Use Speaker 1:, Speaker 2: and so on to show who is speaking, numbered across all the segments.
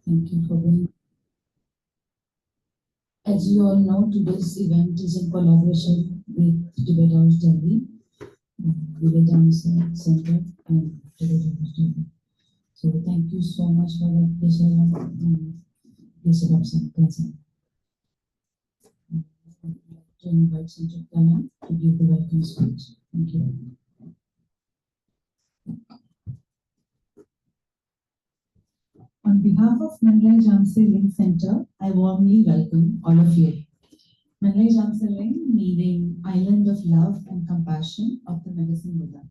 Speaker 1: Thank you for being. As you all know, today's event is in collaboration with Tibet House Delhi, Jamtse Center, and Tibet House Delhi. So thank you so much for that, Geshe Dorji to invite Sanjay Kala to give the welcome speech. Thank you. On behalf of Menlhai Jamtse Ling Center, I warmly welcome all of you. Menlhai Jamtse Ling, meaning Island of Love and Compassion of the Medicine Buddha.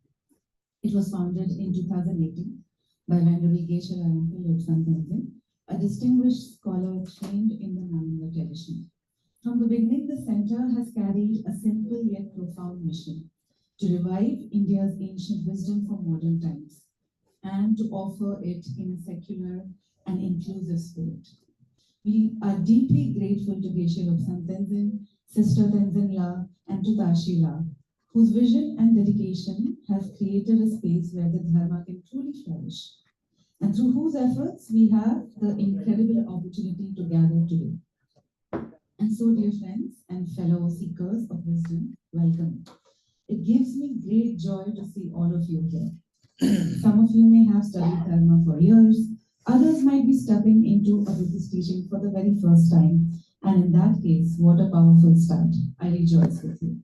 Speaker 1: It was founded in 2018 by Venerable Geshe Dorji Damdul, a distinguished scholar trained in the Namya tradition. From the beginning, the center has carried a simple yet profound mission to revive India's ancient wisdom for modern times and to offer it in a secular and inclusive spirit. We are deeply grateful to Geshe Lobsang Tenzin, Sister Tenzin La, and to Tashi La, whose vision and dedication have created a space where the Dharma can truly flourish, and through whose efforts we have the incredible opportunity to gather today. And so, dear friends and fellow seekers of wisdom, welcome. It gives me great joy to see all of you here. Some of you may have studied Dharma for years, others might be stepping into a Buddhist teaching for the very first time. And in that case, what a powerful start. I rejoice with you.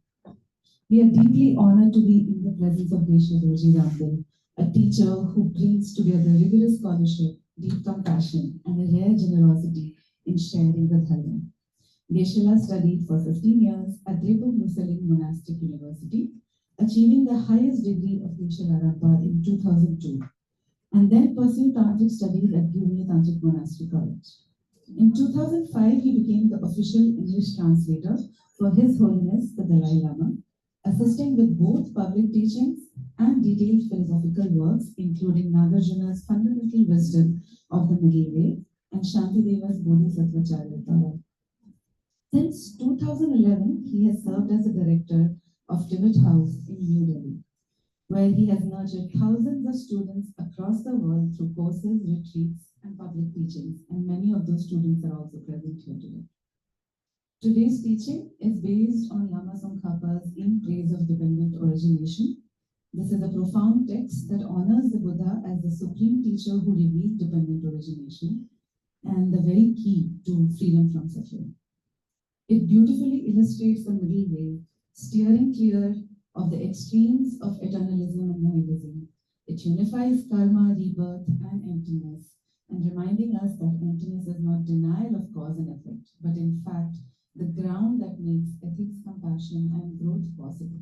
Speaker 1: We are deeply honored to be in the presence of Geshe Dorji Damdul, a teacher who brings together rigorous scholarship, deep compassion, and a rare generosity in sharing the Dharma. Geshe studied for 15 years at Drapo Musaling Monastic University, achieving the highest degree of Geshe Rampa in 2002, and then pursued tantric studies at Gyumri Tantric Monastery College. In 2005, he became the official English translator for His Holiness the Dalai Lama, assisting with both public teachings and detailed philosophical works, including Nagarjuna's Fundamental Wisdom of the Middle Way and Shantideva's Bodhisattva Charya. Since 2011, he has served as a director of Tibet House in New Delhi, where he has nurtured thousands of students across the world through courses, retreats, and public teachings, and many of those students are also present here today. Today's teaching is based on Lama Tsongkhapa's In Praise of Dependent Origination. This is a profound text that honors the Buddha as the supreme teacher who revealed dependent origination and the very key to freedom from suffering. It beautifully illustrates the middle way, steering clear of the extremes of eternalism and nihilism. It unifies karma, rebirth, and emptiness, and reminding us that emptiness is not denial of cause and effect, but in fact, the ground that makes ethics, compassion, and growth possible.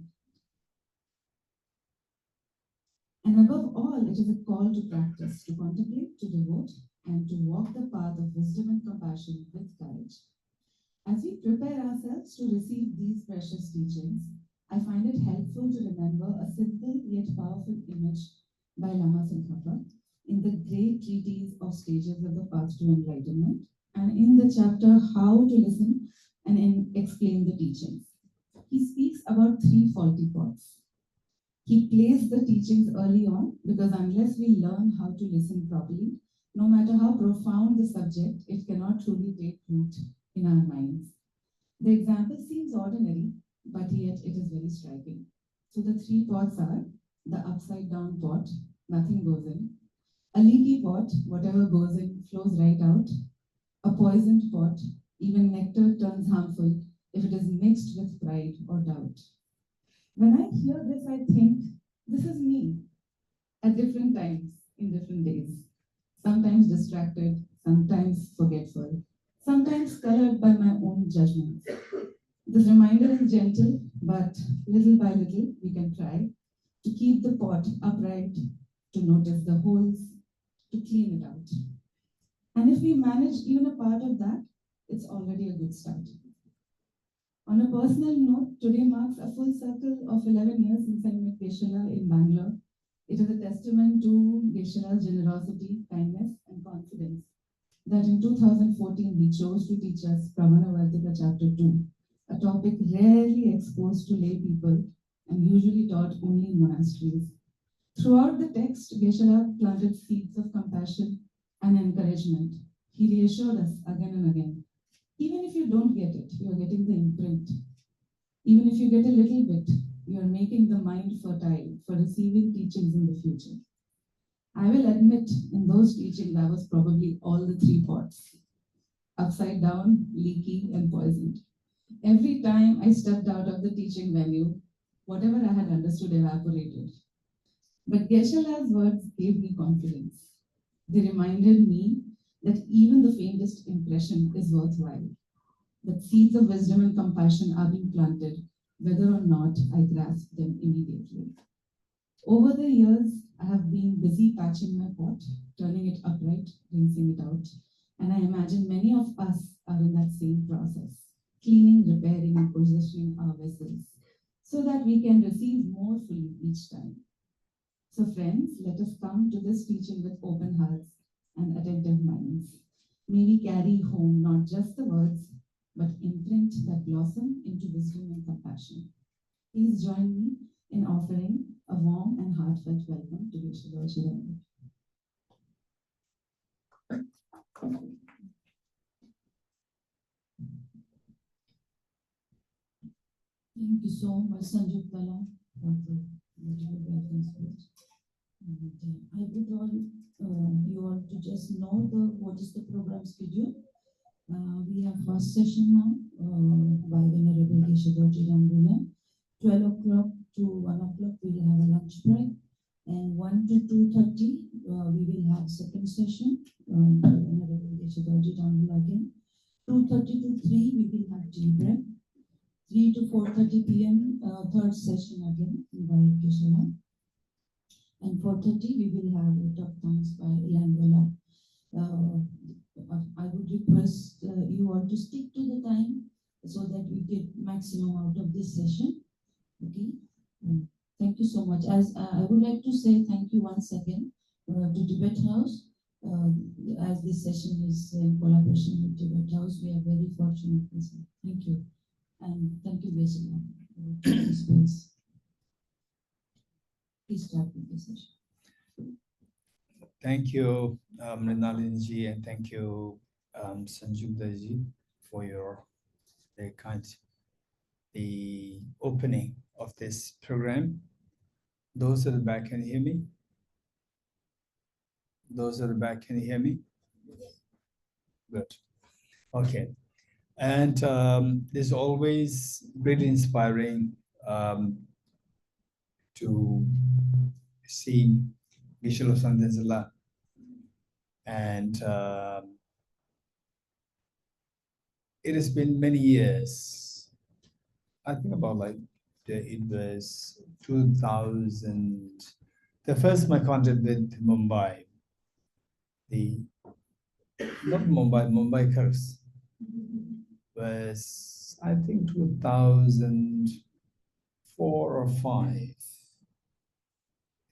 Speaker 1: And above all, it is a call to practice, to contemplate, to devote, and to walk the path of wisdom and compassion with courage. As we prepare ourselves to receive these precious teachings, I find it helpful to remember a simple yet powerful image by Lama Tsongkhapa in the great treatise of stages of the path to enlightenment, and in the chapter How to Listen and Explain the Teachings. He speaks about 3 faulty pots. He placed the teachings early on because unless we learn how to listen properly, no matter how profound the subject, it cannot truly take root in our minds. The example seems ordinary, but yet it is very striking. So the 3 pots are the upside down pot, nothing goes in; a leaky pot, whatever goes in flows right out; a poisoned pot, even nectar turns harmful if it is mixed with pride or doubt. When I hear this, I think, this is me at different times, in different days. Sometimes distracted, sometimes forgetful, sometimes colored by my own judgments. This reminder is gentle, but little by little we can try to keep the pot upright, to notice the holes, to clean it out. And if we manage even a part of that, it's already a good start. On a personal note, today marks a full circle of 11 years since I met Geshe in Bangalore. It is a testament to Geshe's generosity, kindness, and confidence that in 2014 he chose to teach us Pramanavartika Chapter 2, a topic rarely exposed to lay people and usually taught only in monasteries. Throughout the text, Geshe planted seeds of compassion and encouragement. He reassured us again and again. Even if you don't get it, you are getting the imprint. Even if you get a little bit, you are making the mind fertile for receiving teachings in the future. I will admit, in those teachings, I was probably all the three pots, upside down, leaky, and poisoned. Every time I stepped out of the teaching venue, whatever I had understood evaporated. But Geshe-la's words gave me confidence. They reminded me that even the faintest impression is worthwhile, that seeds of wisdom and compassion are being planted, whether or not I grasp them immediately. Over the years, I have been busy patching my pot, turning it upright, rinsing it out, and I imagine many of us are in that same process, cleaning, repairing, and positioning our vessels so that we can receive more fully each time. So, friends, let us come to this teaching with open hearts and attentive minds. May we carry home not just the words, but imprint that blossom into wisdom and compassion. Please join me in offering a warm and heartfelt welcome to Geshe Dorji Damdul. Thank you so much, Sanjit Bala, for the beautiful welcome speech. And I would all you all to just know what is the program schedule. We have first session now by Venerable Geshe Dorji Damdul. 12 o'clock to 1 o'clock we will have a lunch break, and 1 to 2:30 we will have second session by Venerable Geshe Dorji Damdul again. 2:30 to 3 we will have tea break. 3 to 4:30 p.m. Third session again by Geshe-la. And 4:30 we will have talk times by Ling. I would request you all to stick to the time so that we get maximum out of this session. Okay. Thank you so much. As I would like to say thank you once again to Tibet House. As this session is in collaboration with Tibet House, we are very fortunate. Thank you. And thank you, Geshe-la, for this space. Please start with the session.
Speaker 2: Thank you, Mrinalini, and thank you, Sanjukta for your very kind the opening of this program. Those at the back, can you hear me? Those at the back, can you hear me? Good. Okay. And it's always really inspiring to see Geshe Santenzala, and it has been many years. I think about like it was 2000. The first my contact with Mumbai, not Mumbai curse was I think 2004 or 5.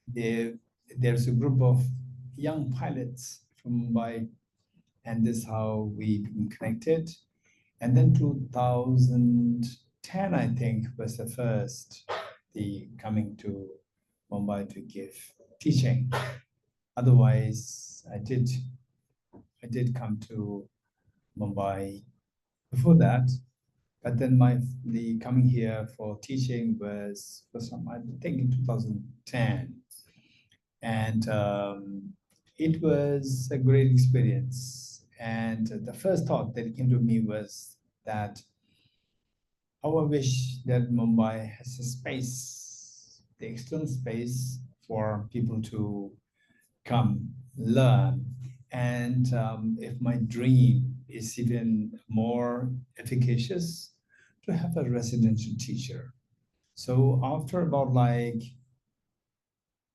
Speaker 2: There's a group of young pilots from Mumbai, and this is how we became connected. And then 2010, I think, was the first the coming to Mumbai to give teaching. Otherwise, I did come to Mumbai before that, but then the coming here for teaching was for some, I think, in 2010, and it was a great experience. And the first thought that came to me was that how I wish that Mumbai has a space, the external space for people to come, learn. And if my dream is even more efficacious, to have a residential teacher. So after about like,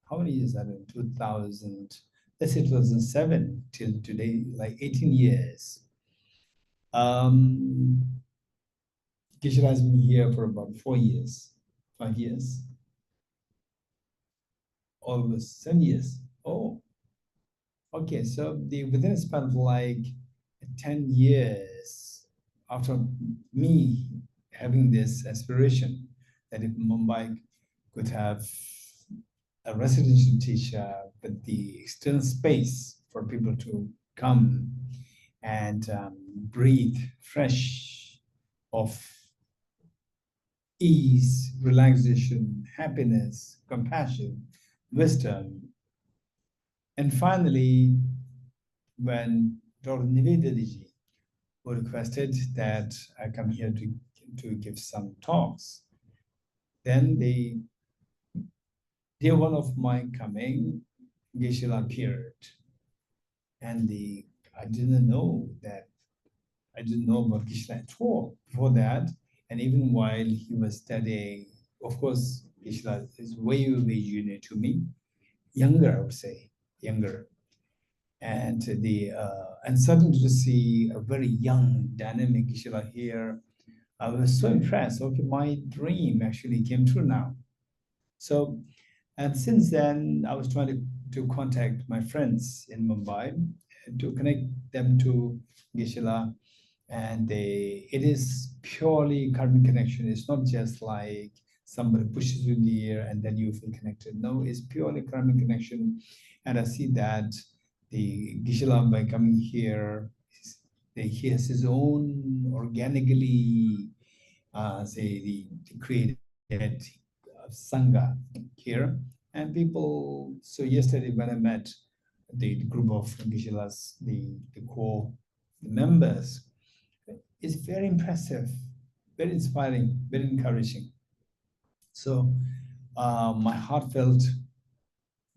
Speaker 2: how many years are in 2000? Let's say 2007 till today, like 18 years. Geshe has been here for about 4 years, 5 years, almost 7 years. Oh, okay. So within a span of like 10 years after me having this aspiration that if Mumbai could have a residential teacher with the external space for people to come and breathe fresh of ease, relaxation, happiness, compassion, wisdom. And finally, when Dr. Nivedadiji who requested that I come here to give some talks, then the day one of my coming, Geshe appeared. And I didn't know about Geshe at all before that. And even while he was studying, of course, Geshe is way junior to me, younger, I would say, younger. And suddenly to see a very young, dynamic Geshe here, I was so impressed. Okay, my dream actually came true now. So, and since then, I was trying to contact my friends in Mumbai and to connect them to Geshe, and it is purely karmic connection. It's not just like somebody pushes you in the air and then you feel connected. No, it's purely karmic connection. And I see that the Geshe by coming here, he has his own organically, say, the created Sangha here. And people, so yesterday when I met the group of Geshe the core members, it's very impressive, very inspiring, very encouraging. So my heartfelt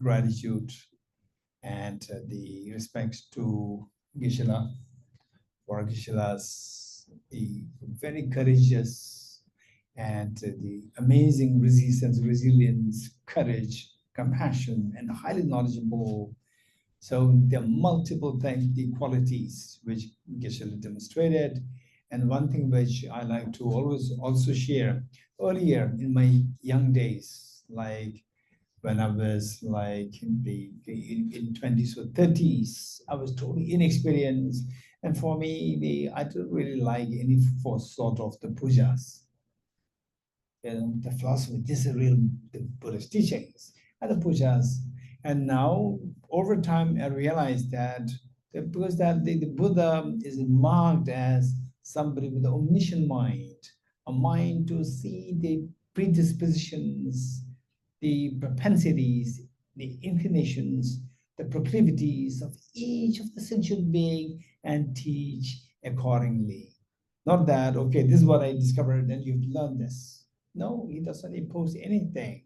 Speaker 2: gratitude and the respect to Geshe for Geshe the very courageous and the amazing resilience, courage, compassion, and highly knowledgeable. So there are multiple things, the qualities which Geshe demonstrated. And one thing which I like to always also share, earlier in my young days, like when I was like in 20s or 30s, I was totally inexperienced. And for me, I don't really like any for sort of the pujas, the philosophy. This is real the Buddhist teachings and the pujas. And now, over time, I realized because the Buddha is marked as somebody with an omniscient mind, a mind to see the predispositions, the propensities, the inclinations, the proclivities of each of the sentient being and teach accordingly. Not that, okay, this is what I discovered, then you've learned this. No, he doesn't impose anything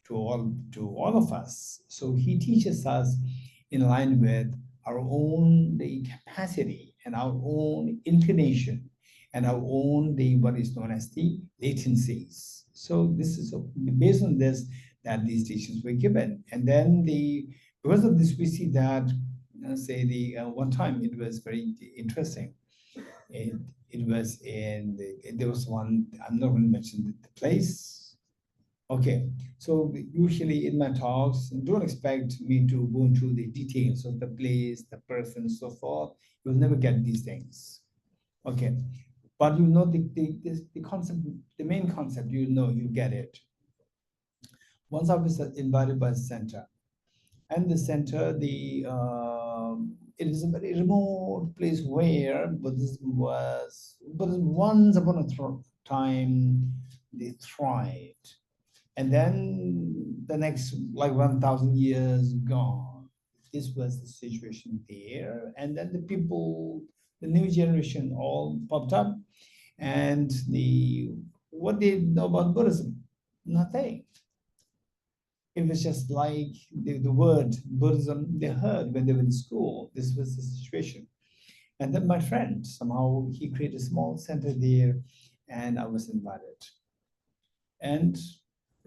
Speaker 2: to all of us. So he teaches us in line with our own the capacity and our own inclination and our own the what is known as the latencies. So this is based on this that these teachings were given, and then because of this we see that say the one time it was very interesting. It, it was there was one, I'm not going to mention the place. Okay, so usually in my talks, don't expect me to go into the details of the place, the person, so forth. You'll never get these things. Okay, but you know the concept, the main concept, you get it. Once I was invited by the center, and the center, it is a very remote place where Buddhism once upon a time they thrived, and then the next like 1,000 years gone. This was the situation there, and then the people, the new generation, all popped up, and what they know about Buddhism? Nothing. It was just like the word Buddhism they heard when they were in school. This was the situation. And then my friend, somehow he created a small center there, and I was invited. And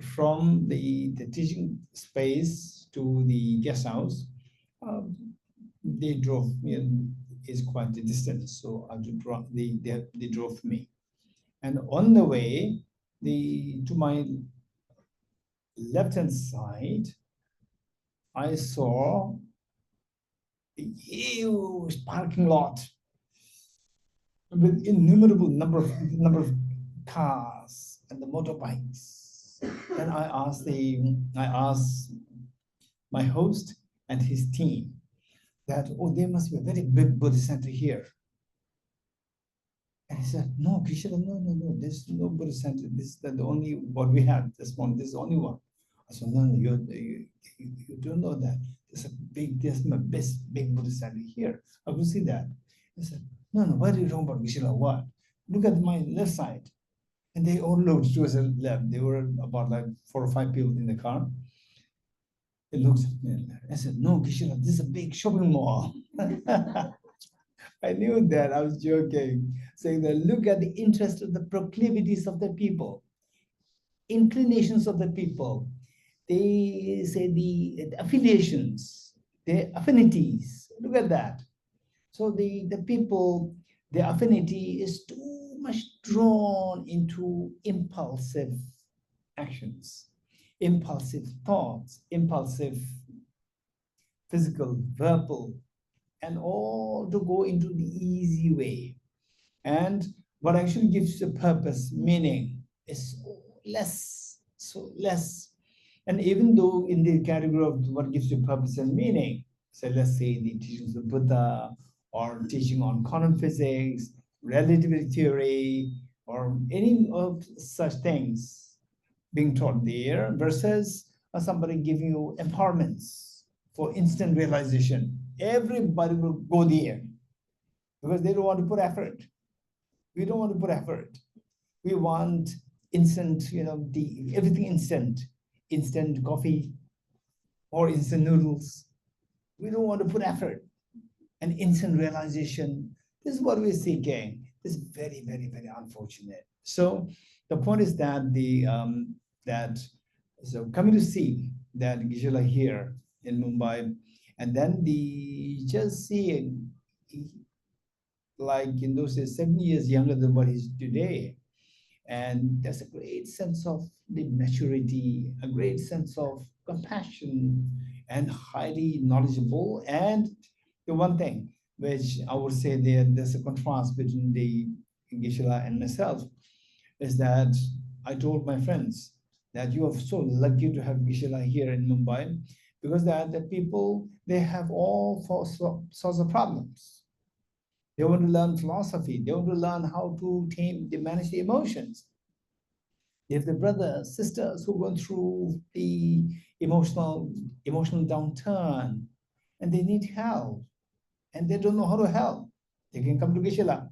Speaker 2: from the teaching space to the guest house, um, they drove me, and it's quite a distance, so I had to they drove me. And on the way, to my left hand side, I saw a huge parking lot with innumerable number of cars and the motorbikes. Then I asked my host and his team, that, oh, there must be a very big Buddhist center here. And he said, no, Geshe, no, there's no Buddhist center. This is the only what we have. This is the only one. I said, no, you don't know that. There's my best big Buddhist center here. I will see that. I said, no, what are you talking about, Geshe? What? Look at my left side. And they all looked towards the left. There were about like 4 or 5 people in the car. They looked at me. I said, no, Geshe, this is a big shopping mall. I knew that. I was joking, saying that look at the interest of the proclivities of the people, inclinations of the people. They say the affiliations, the affinities. Look at that. So the people, the affinity is too much drawn into impulsive actions, impulsive thoughts, impulsive physical, verbal, and all to go into the easy way. And what actually gives the purpose, meaning, is so less. And even though in the category of what gives you purpose and meaning, so let's say the teachings of Buddha, or teaching on quantum physics, relativity theory, or any of such things being taught there, versus somebody giving you empowerments for instant realization. Everybody will go there because they don't want to put effort. We don't want to put effort. We want instant, everything instant coffee or instant noodles. We don't want to put effort and instant realization. This is what we're seeking. This is very, very, very unfortunate. So the point is that so coming to see that Geshe here in Mumbai, and then just seeing, like in those days, 7 years younger than what he's today. And there's a great sense of the maturity, a great sense of compassion, and highly knowledgeable. And the one thing which I would say there's a contrast between the Geshe and myself is that I told my friends that you are so lucky to have Geshe here in Mumbai, because the people, they have all sorts of problems. They want to learn philosophy. They want to learn how to manage the emotions. They have the brothers, sisters who go through the emotional downturn, and they need help, and they don't know how to help. They can come to Geshe.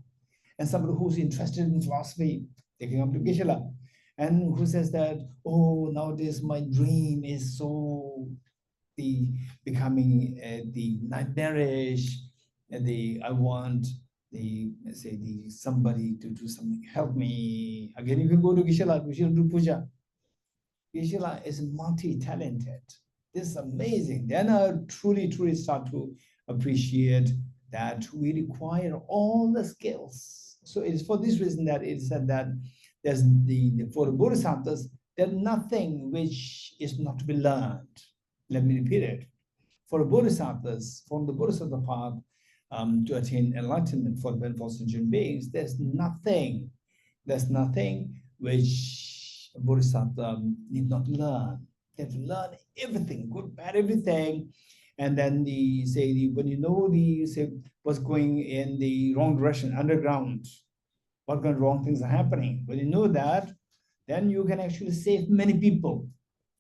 Speaker 2: And somebody who's interested in philosophy, they can come to Geshe. And who says that, oh, nowadays my dream is so becoming the nightmarish, and I want somebody to do something, help me. Again, you can go to Geshe, we should do puja. Geshe is multi-talented. This is amazing. Then I truly start to appreciate that we require all the skills. So it is for this reason that it is said that there's for the Bodhisattvas, there's nothing which is not to be learned. Let me repeat it. For the Bodhisattvas, from the Bodhisattva path, to attain enlightenment for the benefit of sentient beings, there's nothing which a Bodhisattva need not learn. They have to learn everything, good, bad, everything. And then when you know what's going in the wrong direction, underground, what kind of wrong things are happening. When you know that, then you can actually save many people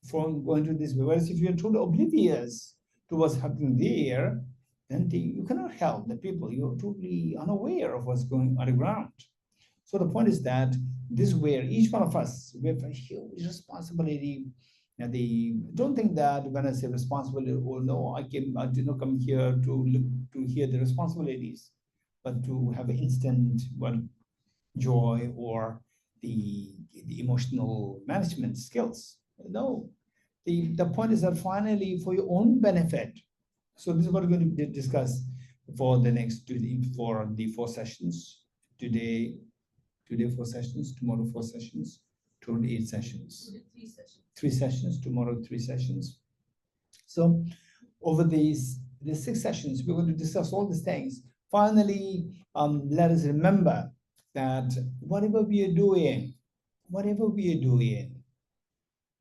Speaker 2: from going to this way. Whereas if you're totally oblivious to what's happening there, then you cannot help the people. You're totally unaware of what's going underground. So the point is that this is where each one of us, we have a huge responsibility. And don't think that when I say responsibility, oh no, I did not come here to hear the responsibilities, but to have an instant joy or the emotional management skills. No, the point is that finally for your own benefit. So this is what we're going to discuss for the 4 sessions. Today 4 sessions, tomorrow 4 sessions, total 8 sessions.
Speaker 3: 3 sessions.
Speaker 2: 3 sessions, tomorrow 3 sessions. So over the 6 sessions, we're going to discuss all these things. Finally, let us remember that whatever we are doing,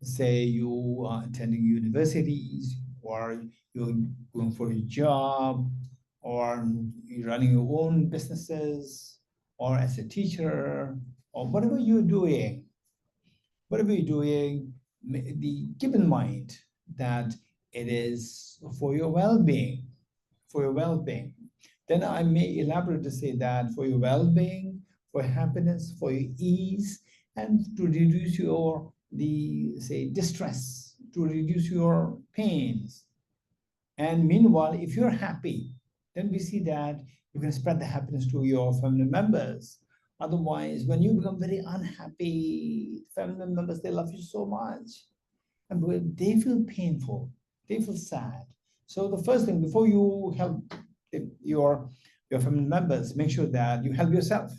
Speaker 2: say you are attending universities, or you're going for a job, or you're running your own businesses, or as a teacher, or whatever you're doing, keep in mind that it is for your well-being, for your well-being. Then I may elaborate to say that for your well-being, for happiness, for your ease, and to reduce your the say distress, to reduce your pains. And meanwhile, if you're happy, then we see that you can spread the happiness to your family members. Otherwise, when you become very unhappy, family members, they love you so much, and they feel painful, they feel sad. So the first thing, before you help your family members, make sure that you help yourself.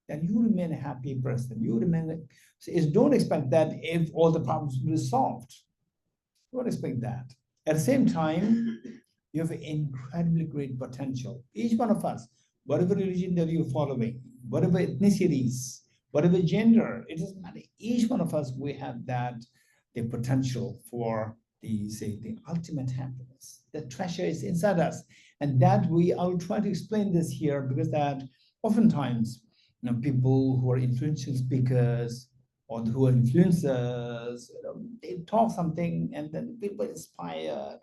Speaker 2: Then you remain a happy person. You remain. So don't expect that if all the problems will be solved. Don't expect that. At the same time, you have incredibly great potential. Each one of us, whatever religion that you're following, whatever ethnicities, whatever gender, it doesn't matter. Each one of us, we have that the potential for the ultimate happiness. The treasure is inside us, and that I'll try to explain this here because that oftentimes, people who are influential speakers or who are influencers, they talk something and then people are inspired,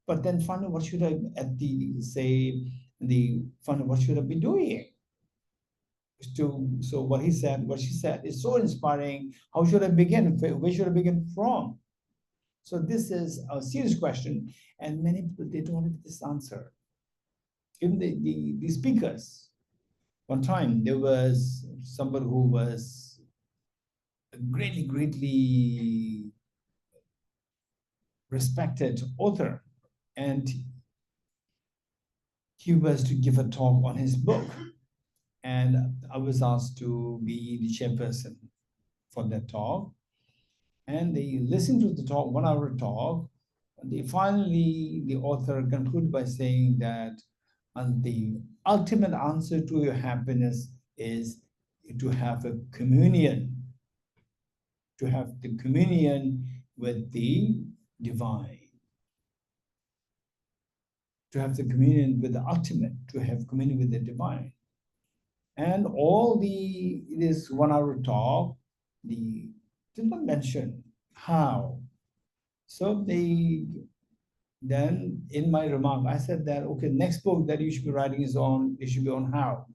Speaker 2: but then finally, what should I at the say the finally what should I be doing? So what he said, what she said is so inspiring. How should I begin? Where should I begin from? So this is a serious question, and many people they don't have this answer. Even the speakers. One time there was somebody who was a greatly respected author, and he was to give a talk on his book. And I was asked to be the chairperson for that talk. And they listened to the talk, 1 hour talk. And the author concluded by saying that the ultimate answer to your happiness is to have a communion, to have the communion with the divine, to have the communion with the ultimate, to have communion with the divine. And all this 1 hour talk, the did not mention how. So then in my remark, I said that okay, next book that you should be writing it should be on how.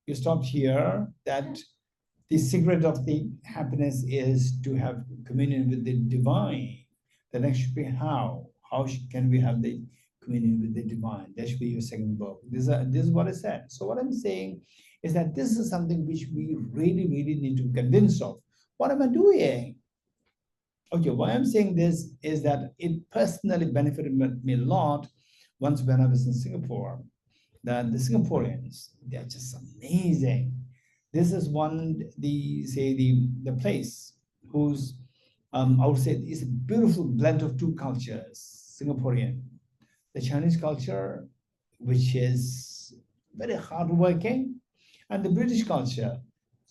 Speaker 2: You stopped here that the secret of the happiness is to have communion with the divine. The next should be how. Can we have the communion with the divine? That should be your second book. This is what I said. So what I'm saying is that this is something which we really need to be convinced of. What am I doing? Okay, why I'm saying this is that it personally benefited me a lot once when I was in Singapore. That the Singaporeans, they're just amazing. This is the place whose I would say is a beautiful blend of two cultures, Singaporean. The Chinese culture, which is very hardworking, and the British culture,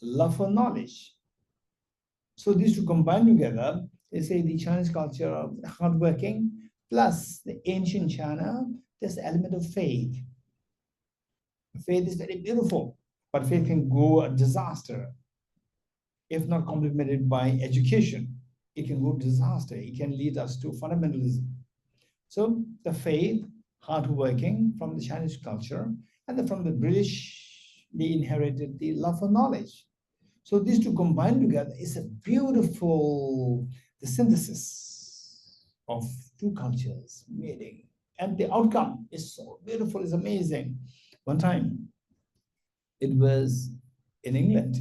Speaker 2: love for knowledge. So these two combined together, they say the Chinese culture, hardworking, plus the ancient China, there's the element of faith. Faith is very beautiful, but faith can go a disaster if not complemented by education. It can go disaster. It can lead us to fundamentalism. So the faith, hardworking from the Chinese culture, and then from the British, they inherited the love for knowledge. So these two combined together is a beautiful the synthesis of two cultures meeting. And the outcome is so beautiful, it's amazing. One time, it was in England.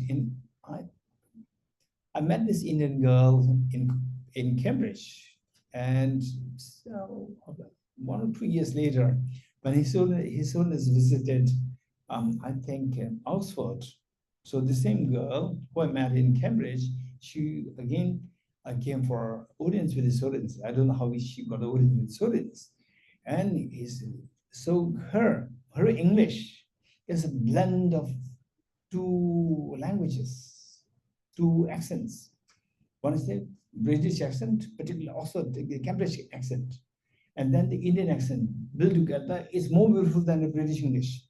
Speaker 2: I met this Indian girl in Cambridge, and so 1 or 2 years later, when his son is visited, I think Oxford. So the same girl who I met in Cambridge, she again came for audience with the students. I don't know how she got audience with students, and her English is a blend of two languages, two accents. One is the British accent, particularly also the Cambridge accent, And then the Indian accent built together is more beautiful than the British English.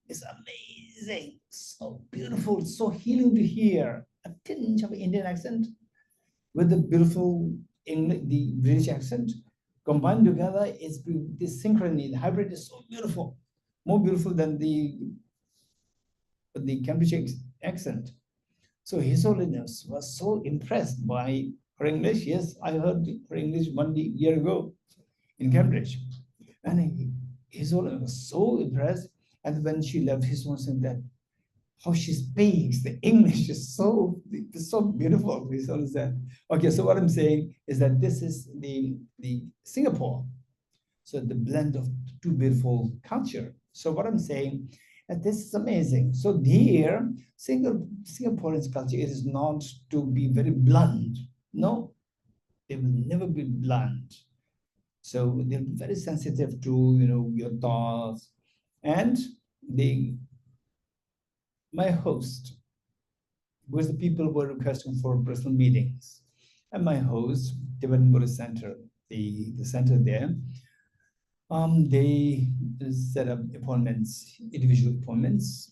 Speaker 2: It's amazing, so beautiful, so healing to hear a tinge of Indian accent with the beautiful English, the British accent combined together. It's this synchrony, the hybrid is so beautiful, more beautiful than the Cambridge accent. So His Holiness was so impressed by her English. Yes, I heard her English 1 year ago in Cambridge. And His Holiness was so impressed. And when she left, His Holiness said that how she speaks, the English is so beautiful. His Holiness said. Okay, so what I'm saying is that this is the Singapore. So the blend of two beautiful culture. So what I'm saying, that this is amazing. So here, Singaporean culture, it is not to be very blunt. No, they will never be blunt. So they'll be very sensitive to your thoughts. And my host, because the people were requesting for personal meetings, and my host, Tibetan Buddhist Center, the center there, they set up appointments, individual appointments.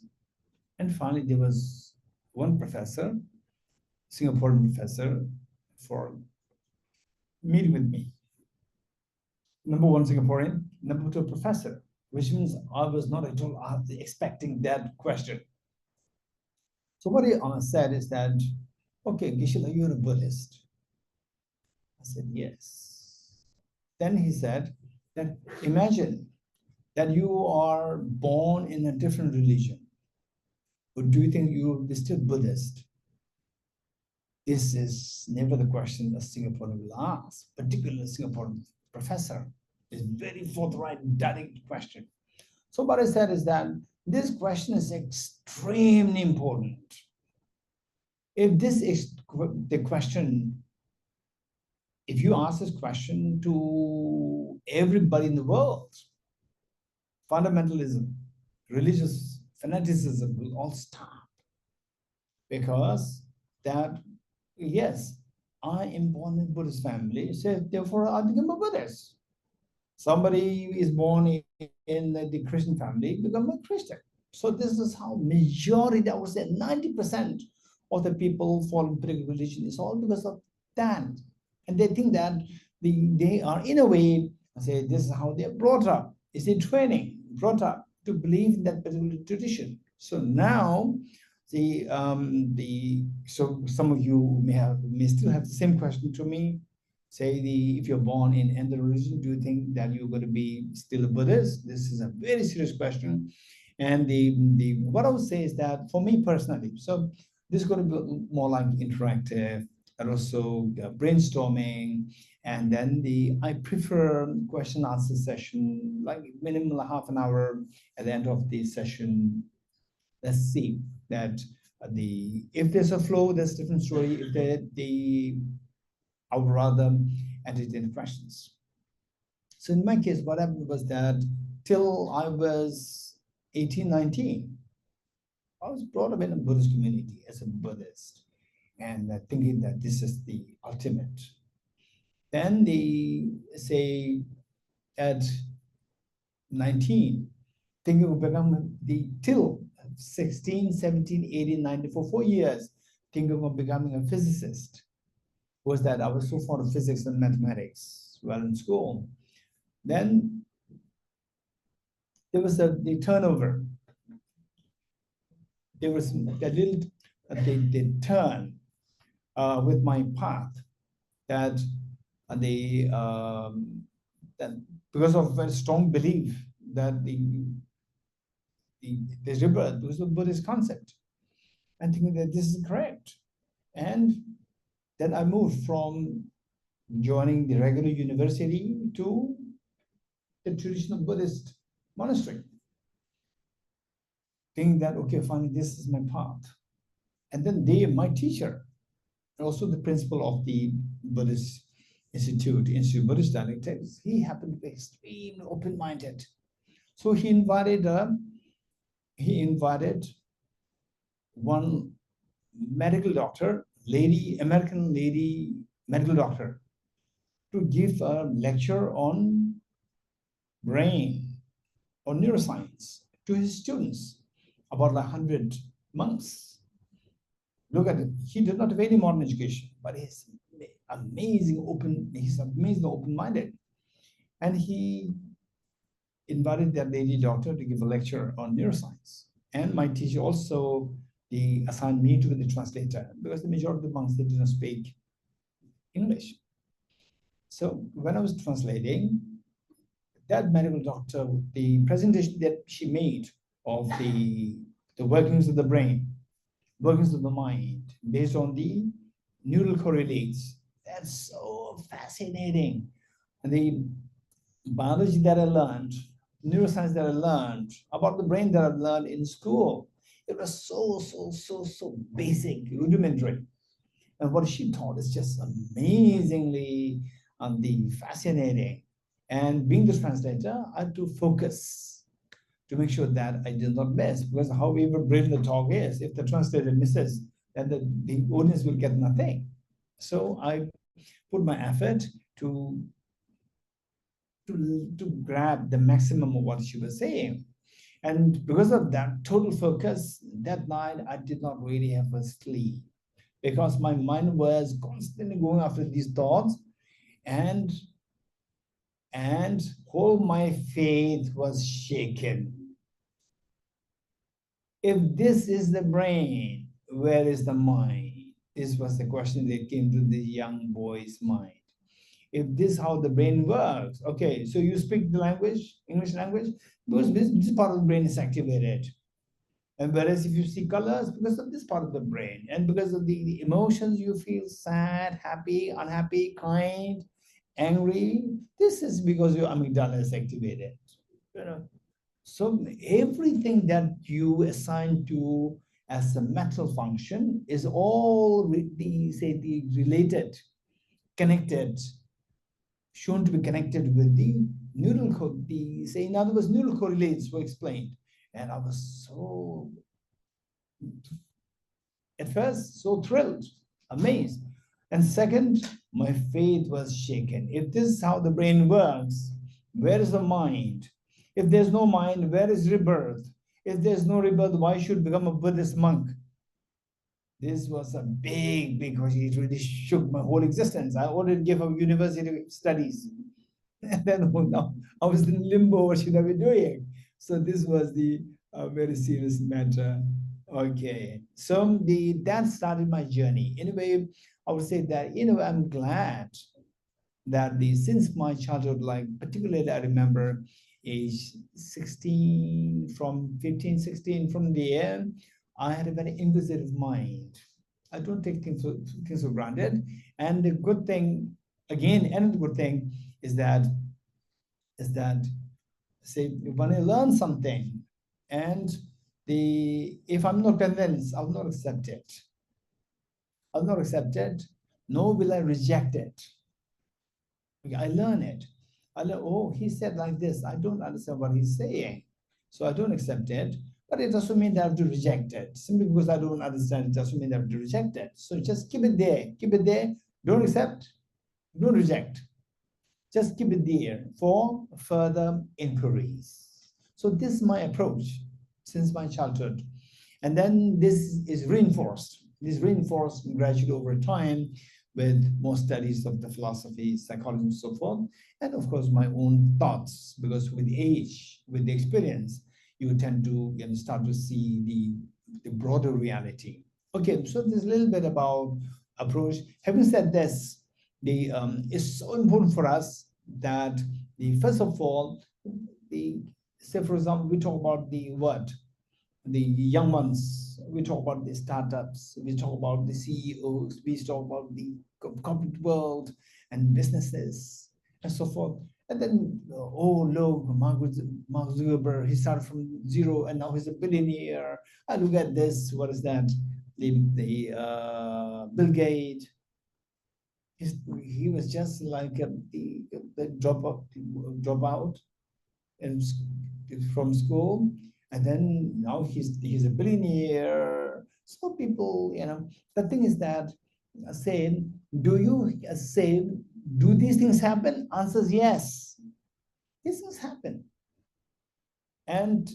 Speaker 2: And finally, there was one professor, Singaporean professor, for meeting with me. Number one, Singaporean. Number two, professor, which means I was not at all expecting that question. So what he said is that, okay, Geshe, you're a Buddhist. I said, yes. Then he said that imagine that you are born in a different religion. Or do you think you will be still Buddhist? This is never the question a Singaporean will ask, particularly a Singaporean professor. It's very forthright, direct question. So what I said is that this question is extremely important. If this is the question, if you ask this question to everybody in the world, fundamentalism, religious fanaticism will all stop. Because that, yes, I am born in a Buddhist family, so therefore I become a Buddhist. Somebody is born in the Christian family, become a Christian. So this is how majority, I would say 90% of the people fall in particular religion is all because of that. And they think that they are in a way, I say this is how they're brought up. It's a training, brought up to believe in that particular tradition. So now so some of you may still have the same question to me. Say if you're born in any religion, do you think that you're going to be still a Buddhist? This is a very serious question. And what I would say is that for me personally, so this is going to be more like interactive and also brainstorming. And then I prefer question answer session, like minimum half an hour at the end of the session. Let's see that if there's a flow, there's a different story. If I would rather entertain questions. So in my case, what happened was that till I was 18, 19, I was brought up in a Buddhist community as a Buddhist and thinking that this is the ultimate. Then say at 19, thinking of becoming till 16, 17, 18, 19, for 4 years, thinking of becoming a physicist. Was that I was so fond of physics and mathematics while in school. Then there was the turnover. There was a little the turn with my path that that because of a strong belief that the rebirth was a Buddhist concept, and thinking that this is correct. And then I moved from joining the regular university to the traditional Buddhist monastery, thinking that, okay, fine, this is my path. And then my teacher, and also the principal of the Buddhist Institute Buddhist Dialectics, he happened to be extremely open-minded. So he invited one medical doctor, American lady medical doctor. to give a lecture on brain or neuroscience to his students, about 100 monks. Look at it. He did not have any modern education, but he's amazing open-minded. And he invited that lady doctor to give a lecture on neuroscience. And my teacher also, they assigned me to be the translator because the majority of the monks, they didn't speak English. So when I was translating, that medical doctor, the presentation that she made of the workings of the brain, workings of the mind, based on the neural correlates, that's so fascinating. And the biology that I learned, neuroscience that I learned, about the brain that I've learned in school, it was so basic, rudimentary. And what she taught is just amazingly fascinating. And being the translator, I had to focus to make sure that I did not miss, because however brilliant the talk is, if the translator misses, then the audience will get nothing. So I put my effort to grab the maximum of what she was saying. And because of that total focus, that night I did not really have a sleep, because my mind was constantly going after these thoughts, and whole my faith was shaken. If this is the brain, where is the mind? This was the question that came to the young boy's mind. If this is how the brain works, okay, so you speak the language, English language, because this part of the brain is activated. And whereas if you see colors, because of this part of the brain, and because of the emotions, you feel sad, happy, unhappy, kind, angry, this is because your amygdala is activated. You know, so everything that you assign to as a mental function is all the related, connected, shown to be connected with the neural code. In other words, neural correlates were explained. And I was so, at first, so thrilled, amazed. And second, my faith was shaken. If this is how the brain works, where is the mind? If there's no mind, where is rebirth? If there's no rebirth, why should I become a Buddhist monk? This was a big question. It really shook my whole existence. I already gave up university studies. And then now I was in limbo. What should I be doing? So this was the very serious matter. Okay, so that started my journey. Anyway, I would say that I'm glad that since my childhood, like particularly I remember age 16, from 15, 16, from there, I had a very inquisitive mind. I don't take things for granted. And the good thing, again, another good thing is that say when I learn something, and if I'm not convinced, I'll not accept it. I'll not accept it, nor will I reject it. I learn it. I learn, oh, he said like this. I don't understand what he's saying. So I don't accept it. But it doesn't mean that I have to reject it. Simply because I don't understand it doesn't mean that I have to reject it. So just keep it there. Keep it there. Don't accept. Don't reject. Just keep it there for further inquiries. So this is my approach since my childhood. And then this is reinforced. This is reinforced gradually over time with more studies of the philosophy, psychology, and so forth. And of course, my own thoughts, because with age, with the experience, you tend to start to see the broader reality. Okay, so there's a little bit about approach. Having said this, it's so important for us that first of all, say for example, we talk about the young ones, we talk about the startups, we talk about the CEOs, we talk about the corporate world and businesses and so forth. And then, oh, look, Mark Zuckerberg, he started from zero and now he's a billionaire. I look at this, what is that? Bill Gates. He was just like the dropout and from school, and then now he's a billionaire. So people, the thing is that say, do you say do these things happen? Answer is yes. These things happen. And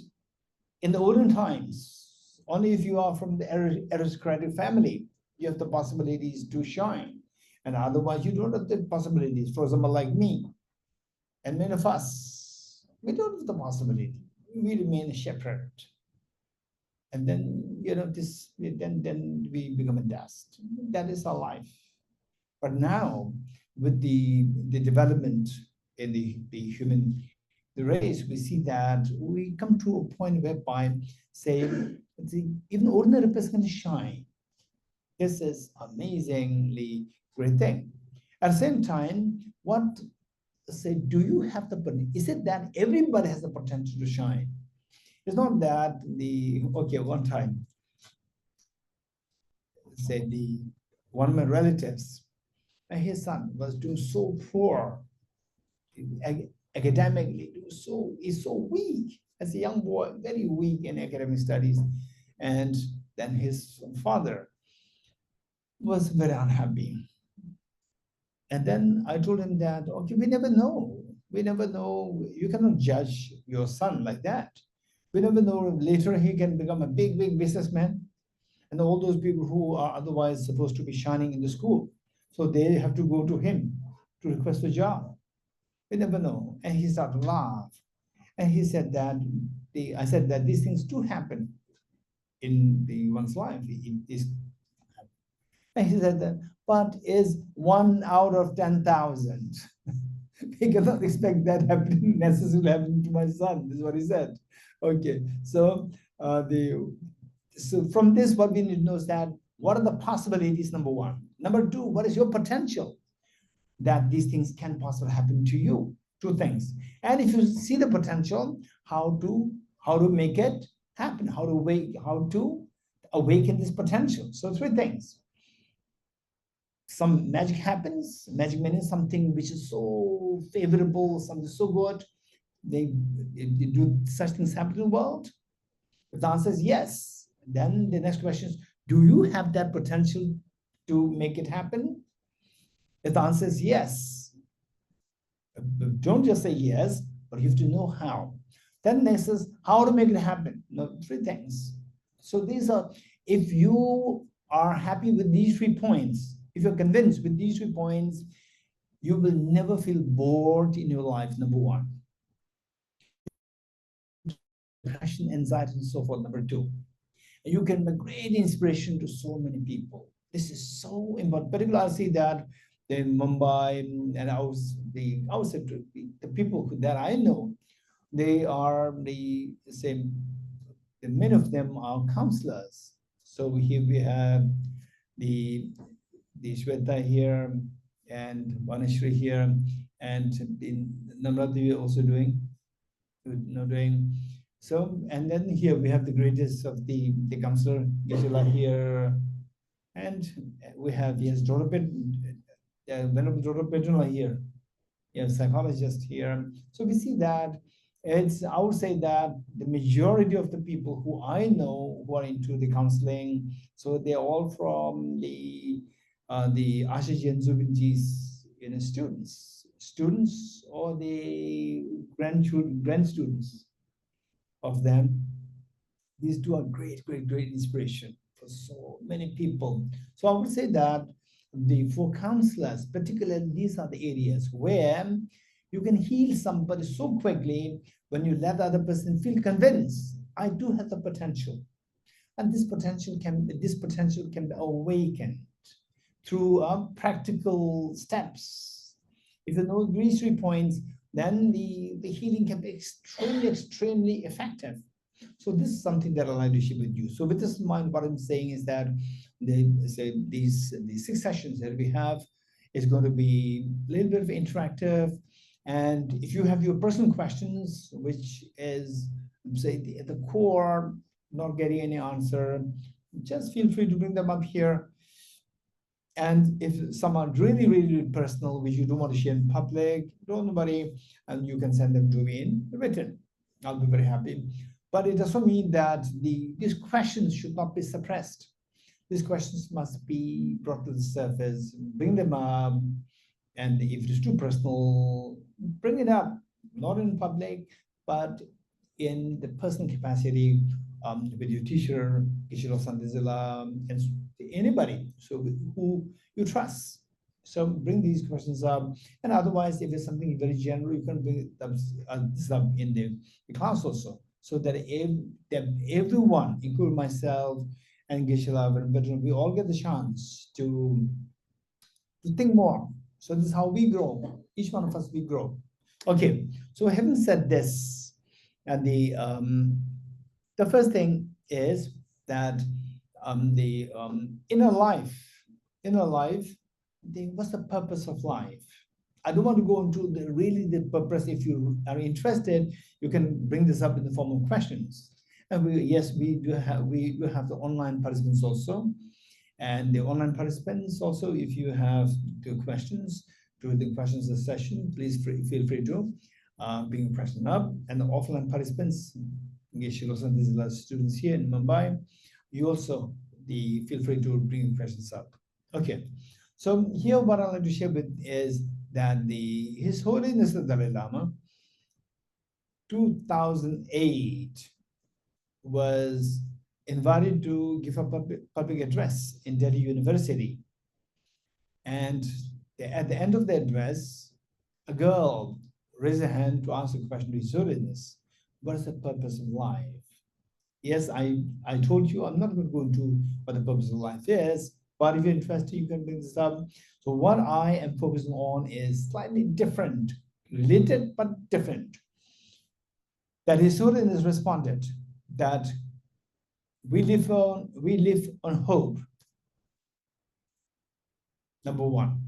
Speaker 2: in the olden times, only if you are from the aristocratic family, you have the possibilities to shine. And otherwise, you don't have the possibilities. For example, like me and many of us, we don't have the possibility. We remain a shepherd. And then, then we become a dust. That is our life. But now, with the development in the human the race, we see that we come to a point whereby, say, even ordinary person can shine. This is amazingly great thing. At the same time, what say, do you have the potential? Is it that everybody has the potential to shine? It's not that one time, say one of my relatives, and his son was doing so poor academically, he's so weak as a young boy, very weak in academic studies. And then his father was very unhappy. And then I told him that, okay, we never know. We never know. You cannot judge your son like that. We never know. Later he can become a big, big businessman. And all those people who are otherwise supposed to be shining in the school, so they have to go to him to request a job. We never know. And he started to laugh. And he said that I said that these things do happen in one's life. And he said that, but is 1 out of 10,000. We cannot expect that happening necessarily happening to my son. This is what he said. Okay, so from this, what we need to know is that what are the possibilities? Number one. Number two, what is your potential that these things can possibly happen to you? Two things. And if you see the potential, how to make it happen, how to awaken this potential. So three things. Some magic happens. Magic means something which is so favorable, something so good. They do such things happen in the world? If the answer is yes, then the next question is, do you have that potential to make it happen? If the answer is yes, don't just say yes, but you have to know how. Then next is how to make it happen. No, three things. So these are, if you are happy with these 3 points, if you're convinced with these 3 points, you will never feel bored in your life, number one. Depression, anxiety, and so forth, number two. And you can be a great inspiration to so many people. This is so important. Particularly, I see that in Mumbai, and I was the people that I know, they are the same. Many of them are counselors. So here we have the Shweta here and Vanashri here, and in Namrata we are also doing. So, and then here we have the greatest of the counselor, Gisela here, and we have, yes, Venerable Dr. Petrula here, yes, psychologist here. So we see that I would say that the majority of the people who I know who are into the counseling, so they're all from the Ashaji and Zubinji's students or the grand students of them. These two are great, great, great inspiration for so many people. So I would say that for counselors, particularly, these are the areas where you can heal somebody so quickly when you let the other person feel convinced, I do have the potential. And this potential can be awakened through practical steps. If you know these 3 points, then the healing can be extremely, extremely effective. So this is something that I'd like to share with you. So with this in mind, what I'm saying is that these 6 sessions that we have is going to be a little bit of interactive. And if you have your personal questions, which is, say, at the core, not getting any answer, just feel free to bring them up here. And if some are really, really, really personal, which you don't want to share in public, don't worry, and you can send them to me in written. I'll be very happy. But it doesn't mean that these questions should not be suppressed. These questions must be brought to the surface, bring them up, And if it is too personal, bring it up, not in public, but in the personal capacity, with your teacher, Geshe Dorji Damdul, and anybody so who you trust. So bring these questions up, and otherwise, if it's something very general, you can bring this up in the class also, so that, that everyone, including myself and Geshe Dorji, we all get the chance to think more. So this is how we grow. Each one of us, we grow. Okay, so having said this, and the first thing is that the inner life, what's the purpose of life? I don't want to go into the purpose. If you are interested, you can bring this up in the form of questions. And we do have the online participants also. And the online participants also, if you have questions during the questions session, please feel free to bring a question up. And the offline participants, Geshe Dorji, there's a lot of students here in Mumbai. You also feel free to bring questions up. Okay, so here what I'd like to share with is that His Holiness the Dalai Lama, 2008, was invited to give a public address in Delhi University. And at the end of the address, a girl raised her hand to ask a question to His Holiness. What is the purpose of life? Yes, I told you I'm not going to go into what the purpose of life is, but if you're interested, you can bring this up. So what I am focusing on is slightly different, related but different. That His Holiness responded that we live on hope. Number one.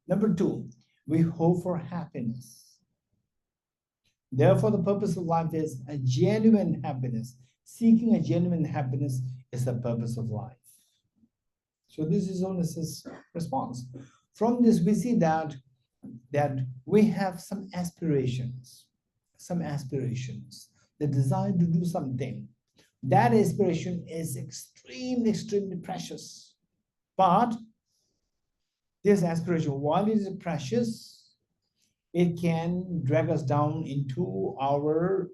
Speaker 2: Number two, we hope for happiness. Therefore, the purpose of life is a genuine happiness. Seeking a genuine happiness is the purpose of life. So this is Holiness's response. From this, we see that we have some aspirations, the desire to do something. That aspiration is extremely, extremely precious. But this aspiration, while it is precious, it can drag us down into our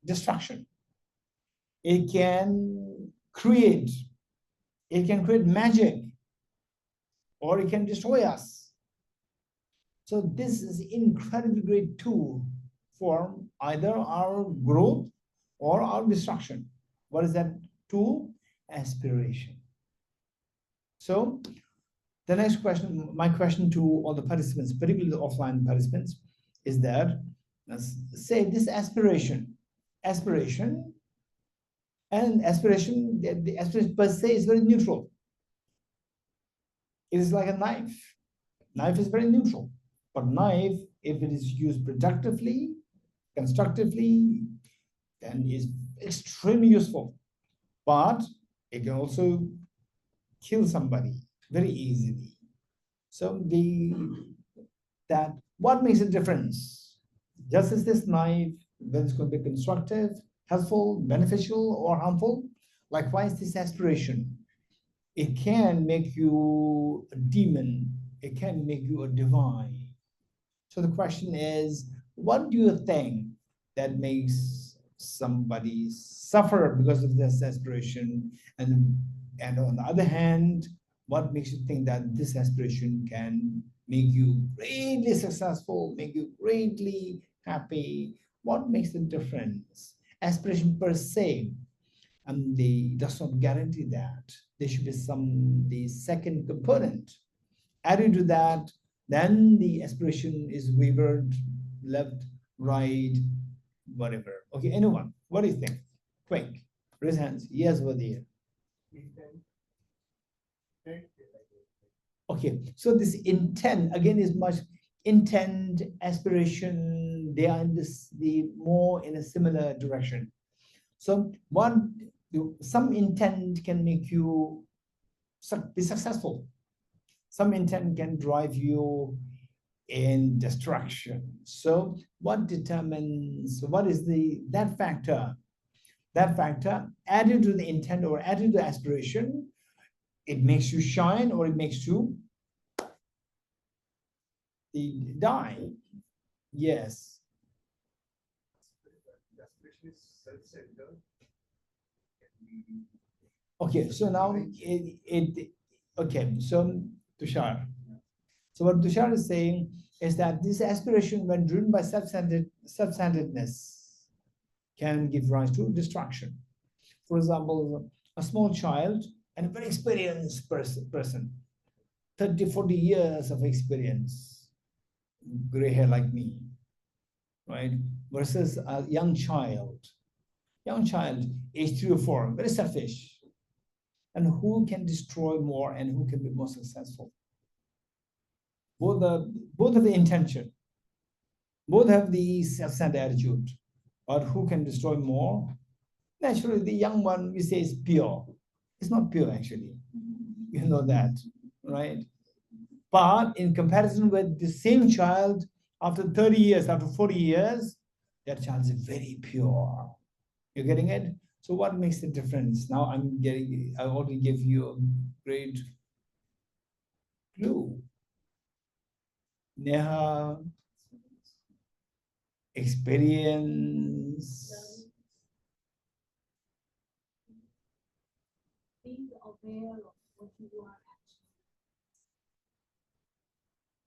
Speaker 2: destruction. It can create magic, or it can destroy us. So this is an incredibly great tool for either our growth or our destruction. What is that tool? Aspiration. So the next question, my question to all the participants, particularly the offline participants, is that, let's say this aspiration, the aspiration per se is very neutral. It is like a knife. Knife is very neutral. But knife, if it is used productively, constructively, then is extremely useful. But it can also kill somebody very easily. So what makes a difference? Just as this knife, whether it's going to be constructive, helpful, beneficial, or harmful, likewise this aspiration. It can make you a demon. It can make you a divine. So the question is, what do you think that makes somebody suffer because of this aspiration? And on the other hand, what makes you think that this aspiration can make you greatly successful, make you greatly happy? What makes the difference? Aspiration per se, they does not guarantee that. There should be the second component. Adding to that, then the aspiration is wavered, left, right, whatever. Okay, anyone, what do you think? Quick, raise hands. Yes, over there. Okay, so this intent again is much intent, aspiration, they are in more in a similar direction. So some intent can make you be successful. Some intent can drive you in destruction. So what determines, what is that factor? That factor added to the intent or added to the aspiration, it makes you shine or it makes you the die. Yes. Okay, so now okay, so Tushar. So what Tushar is saying is that this aspiration, when driven by self-centeredness, can give rise to destruction. For example, a small child and a very experienced person 30, 40 years of experience, gray hair like me, right? Versus a young child, age 3 or 4, very selfish. And who can destroy more and who can be more successful? Both have the intention, both have the self-centered attitude, but who can destroy more? Naturally, the young one, we say, is pure. It's not pure, actually. You know that, right? But in comparison with the same child, after 30 years, after 40 years, that child is very pure. You're getting it? So what makes the difference? Now I want to give you a great clue. Neha, experience.
Speaker 3: Being aware of what you are actually.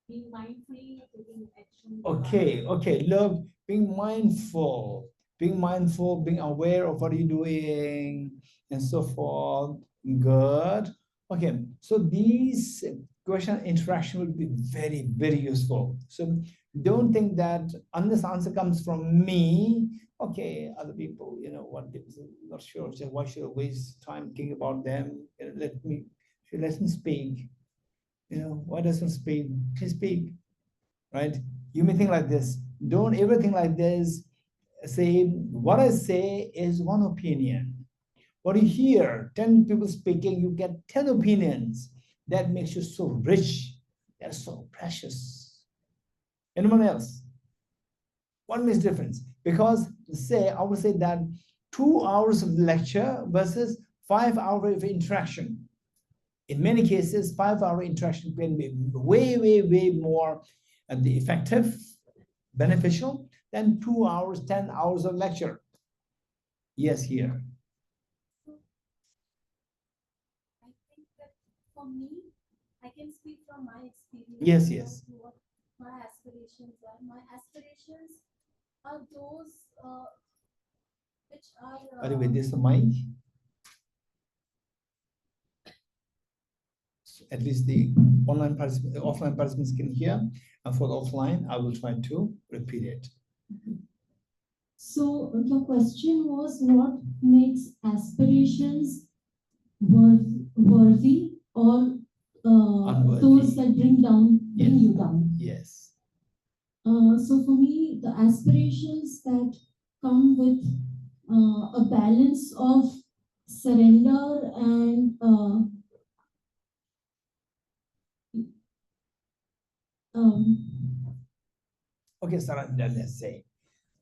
Speaker 3: Being mindfully taking action.
Speaker 2: Okay. Look, being mindful, being aware of what you're doing, and so forth. Good. Okay, so these question interaction will be very, very useful. So don't think that unless answer comes from me, okay, other people, you know what, not sure. So why should I waste time thinking about them? You know, let me speak. You know, why doesn't speak? Please speak. Right? You may think like this. Don't ever think like this. Say, what I say is one opinion. What you hear, 10 people speaking, you get 10 opinions. That makes you so rich. That's so precious. Anyone else? What makes difference? Because I would say that 2 hours of lecture versus 5 hours of interaction. In many cases, 5-hour interaction can be way more effective, beneficial than 2 hours, 10 hours of lecture. Yes, here.
Speaker 3: I think that for me, I can speak from my experience.
Speaker 2: Yes.
Speaker 3: What my aspirations are. My aspirations are those which are.
Speaker 2: By the way, this is the mic. At least the offline participants can hear. And for the offline, I will try to repeat it.
Speaker 4: So your question was, what makes aspirations worthy or those that bring you down?
Speaker 2: Yes.
Speaker 4: So for me, the aspirations that come with a balance of surrender and
Speaker 2: Okay, surrender, let's say.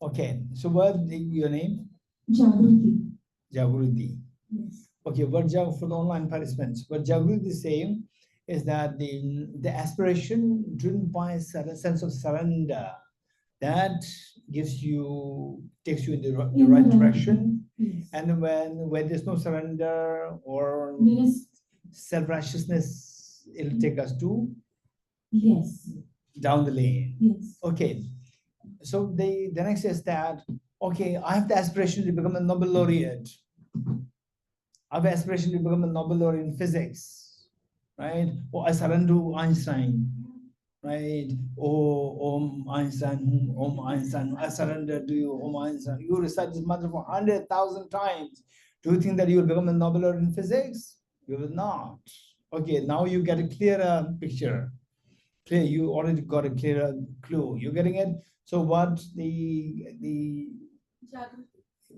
Speaker 2: Okay, so what your name?
Speaker 4: Jagruti.
Speaker 2: Jagruti.
Speaker 4: Yes.
Speaker 2: Okay, for the online participants, what Jagruti is saying is that the aspiration driven by a sense of surrender that takes you in the right direction.
Speaker 4: Yes.
Speaker 2: And when there's no surrender or self-righteousness, it'll take us to down the lane.
Speaker 4: Yes.
Speaker 2: Okay, so the next is that, okay, I have the aspiration to become a Nobel laureate. I have aspiration to become a Nobel laureate in physics, right? Or I surrender to Einstein, right? Oh, Einstein, I surrender to you, Einstein. You recite this mantra for 100,000 times. Do you think that you will become a Nobel laureate in physics? You will not. Okay, now you get a clearer picture. You already got a clearer clue. You're getting it? So what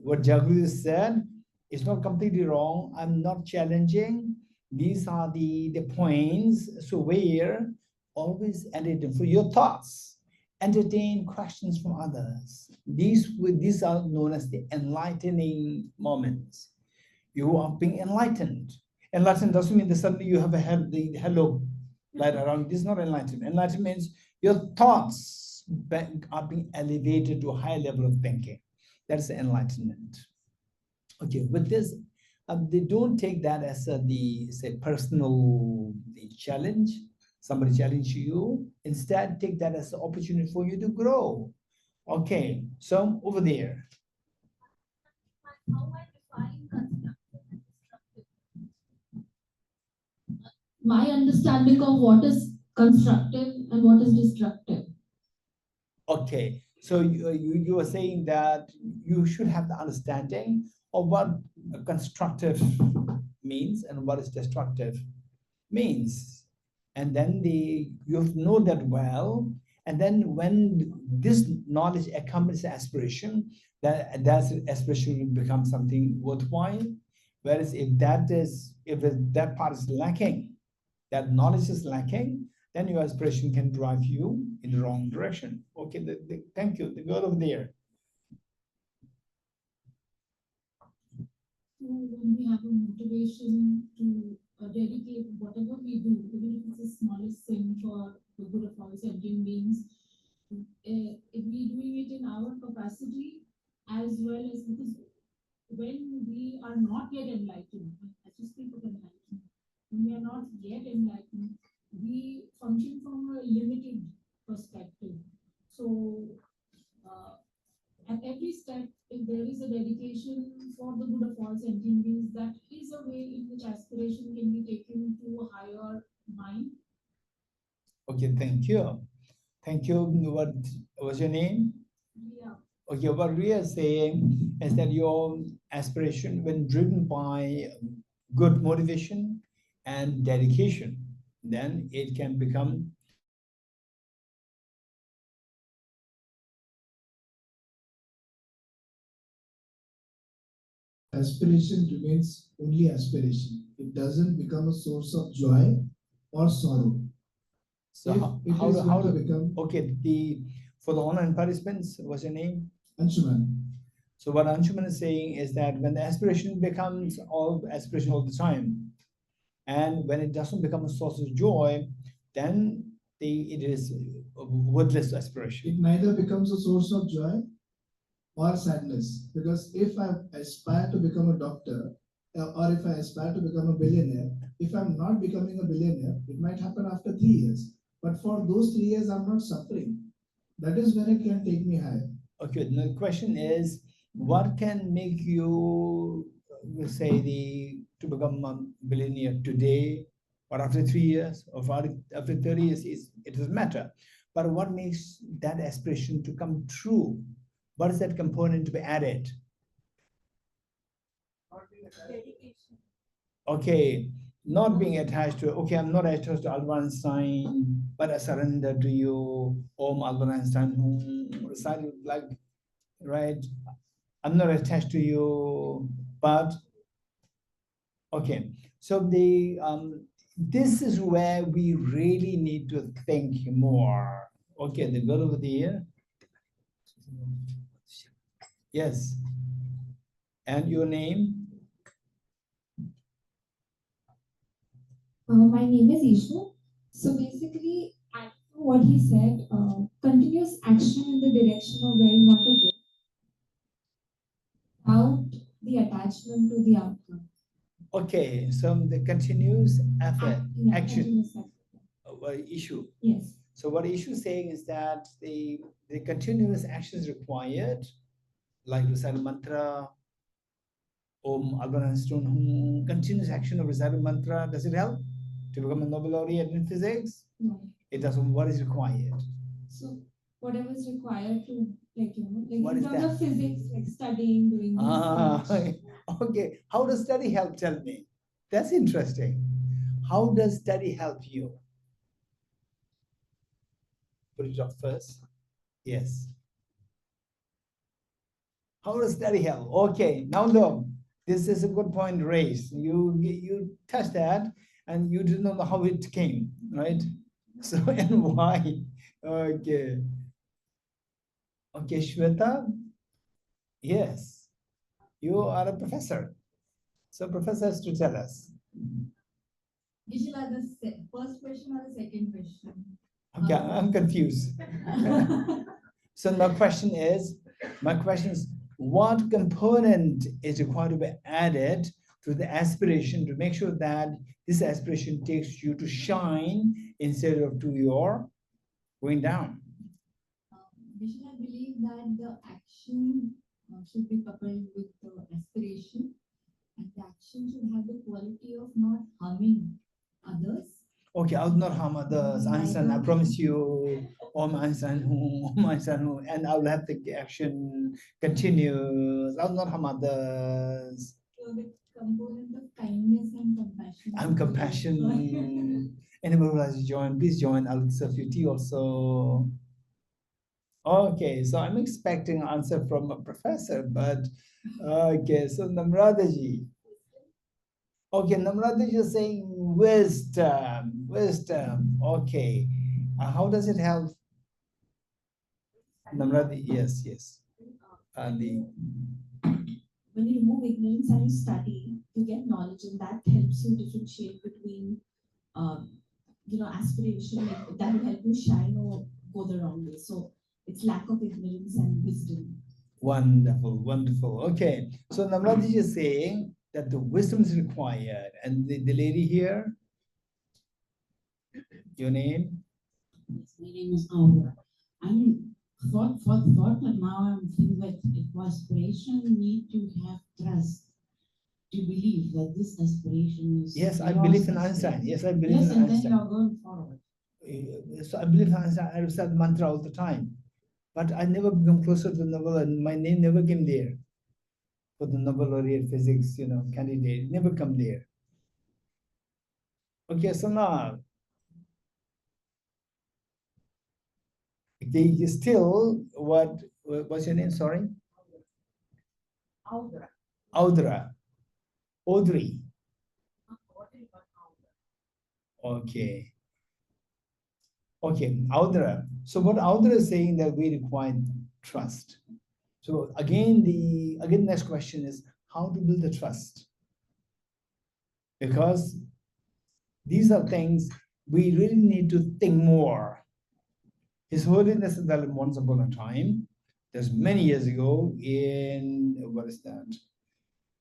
Speaker 2: what Jagruti said is not completely wrong. I'm not challenging. These are the points. So where always entertain for your thoughts, entertain questions from others. These are known as the enlightening moments. You are being enlightened. Enlightened doesn't mean that suddenly you have the hello light around. This is not enlightenment. Enlightenment means Your thoughts are being elevated to a high level of thinking. That's the enlightenment. Okay, with this, they don't take that as the say personal challenge. Somebody challenge you. Instead, take that as an opportunity for you to grow. Okay, so over there.
Speaker 3: How I define constructive and destructive.
Speaker 4: My understanding of what is constructive and what is destructive.
Speaker 2: Okay, so you are saying that you should have the understanding of what constructive means and what is destructive means, and then you have to know that well, and then when this knowledge accompanies aspiration, that aspiration will become something worthwhile. Whereas if that part is lacking, that knowledge is lacking, then your aspiration can drive you in the wrong direction. Okay, thank you. The girl over there.
Speaker 4: So when we have a motivation to dedicate whatever we do, even if it's the smallest thing for the good of all sentient beings, if we doing it in our capacity as well as because when we are not yet enlightened, I just think of enlightenment. When we are not yet enlightened, we function from a limited perspective. So at every step, if there is a dedication for the good of all sentient beings, that is a way in which aspiration can be taken to a higher mind.
Speaker 2: Okay, thank you. Thank you. What was your name?
Speaker 4: Yeah.
Speaker 2: Okay, what we are saying is that your aspiration, when driven by good motivation and dedication, then it can become
Speaker 5: aspiration remains only aspiration. It doesn't become a source of joy or sorrow.
Speaker 2: so. How to
Speaker 5: become
Speaker 2: okay, for the honor and participants, what's your name?
Speaker 5: Anshuman.
Speaker 2: So what Anshuman is saying is that when the aspiration becomes all aspiration all the time, and when it doesn't become a source of joy, then it is a worthless aspiration.
Speaker 5: It neither becomes a source of joy or sadness. Because if I aspire to become a doctor, or if I aspire to become a billionaire, if I'm not becoming a billionaire, it might happen after 3 years. But for those 3 years, I'm not suffering. That is when it can take me higher.
Speaker 2: Okay, now the question is, what can make you say to become a billionaire today, or after 3 years, or after 30 years? It doesn't matter. But what makes that aspiration to come true? What is that component to be added?
Speaker 3: Dedication.
Speaker 2: Okay, not being attached to, okay, I'm not attached to Albert Einstein, but I surrender to you, Albert Einstein, whom recited like, right? I'm not attached to you, but okay. So this is where we really need to think more. Okay, the girl over there. Yes. And your name?
Speaker 6: My name is Ishu. So basically, what he said, continuous action in the direction of where you want to go without the attachment to the outcome.
Speaker 2: Okay, so the continuous effort, action,
Speaker 6: Continuous effort.
Speaker 2: issue.
Speaker 6: Yes.
Speaker 2: So what issue is saying is that the continuous action is required, like recite a mantra, Albert Einstein, continuous action of reciting mantra, does it help to become a Nobel laureate in physics?
Speaker 6: No.
Speaker 2: It doesn't. What is required?
Speaker 6: So whatever is required to, like
Speaker 2: What
Speaker 6: in
Speaker 2: is
Speaker 6: terms
Speaker 2: that?
Speaker 6: of physics, like studying, doing research.
Speaker 2: Okay. How does study help? Tell me. That's interesting. How does study help you? Put it up first. Yes. How does study help? Okay. Now look, this is a good point raised. You touched that, and you didn't know how it came, right? So and why? Okay. Okay, Shweta. Yes, you are a professor. So professor has to tell us.
Speaker 7: Gisela, the first question or the second question?
Speaker 2: Okay, I'm confused. So my question is, what component is required to be added to the aspiration to make sure that this aspiration takes you to shine instead of to your going down?
Speaker 7: Geshe, I believe that the action should be coupled with the aspiration, and the action should have the quality of not harming others.
Speaker 2: Okay, I will not harm others. Einstein, I promise you, Om Einstein, Om Einstein, and I will have the action continues. I will not harm others.
Speaker 7: So the component of kindness and compassion.
Speaker 2: I'm compassion. Anybody who has to join, please join. I'll serve you tea also. Okay, so I'm expecting an answer from a professor, but okay, so Namrataji. Okay, Namrataji is saying wisdom, wisdom. Okay, how does it help? Namrataji, yes, yes. The
Speaker 4: When you remove ignorance and you study, you get knowledge, and that helps you differentiate between, aspiration that will help you shine or go the wrong way. So it's lack of ignorance and wisdom.
Speaker 2: wonderful, wonderful. Okay, so Namrataji is saying that the wisdom is required, and the lady here, your name?
Speaker 8: Yes, my name is Aura. I'm thought, but now I'm thinking that aspiration need to have trust to believe that this aspiration is.
Speaker 2: Yes, I
Speaker 8: yours
Speaker 2: believe in
Speaker 8: to
Speaker 2: Einstein.
Speaker 8: stay.
Speaker 2: Yes, I believe
Speaker 8: Yes,
Speaker 2: in
Speaker 8: and then
Speaker 2: Einstein.
Speaker 8: you're going forward.
Speaker 2: So I believe in Einstein. I recite the mantra all the time, but I never become closer to the Nobel, and my name never came there for the Nobel laureate physics, candidate. Never come there. Okay, so now they still what's your name? Sorry,
Speaker 8: Audra.
Speaker 2: Audra, Audrey.
Speaker 8: Not Audrey, but Audra.
Speaker 2: Okay. Okay, Audra. So what Audra is saying that we require trust. So again, the next question is how to build the trust. Because these are things we really need to think more. His Holiness the Dalai once upon a time, there's many years ago in what is that?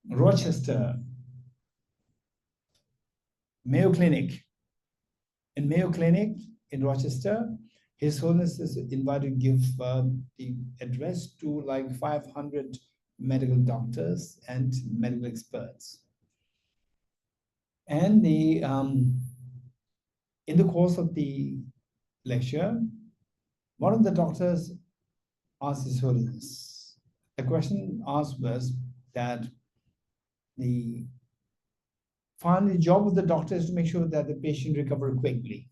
Speaker 2: Rochester, Mayo Clinic. In Mayo Clinic in Rochester, His Holiness is invited to give the address to like 500 medical doctors and medical experts. And in the course of the lecture, one of the doctors asked His Holiness. The question asked was that the job of the doctor is to make sure that the patient recovers quickly.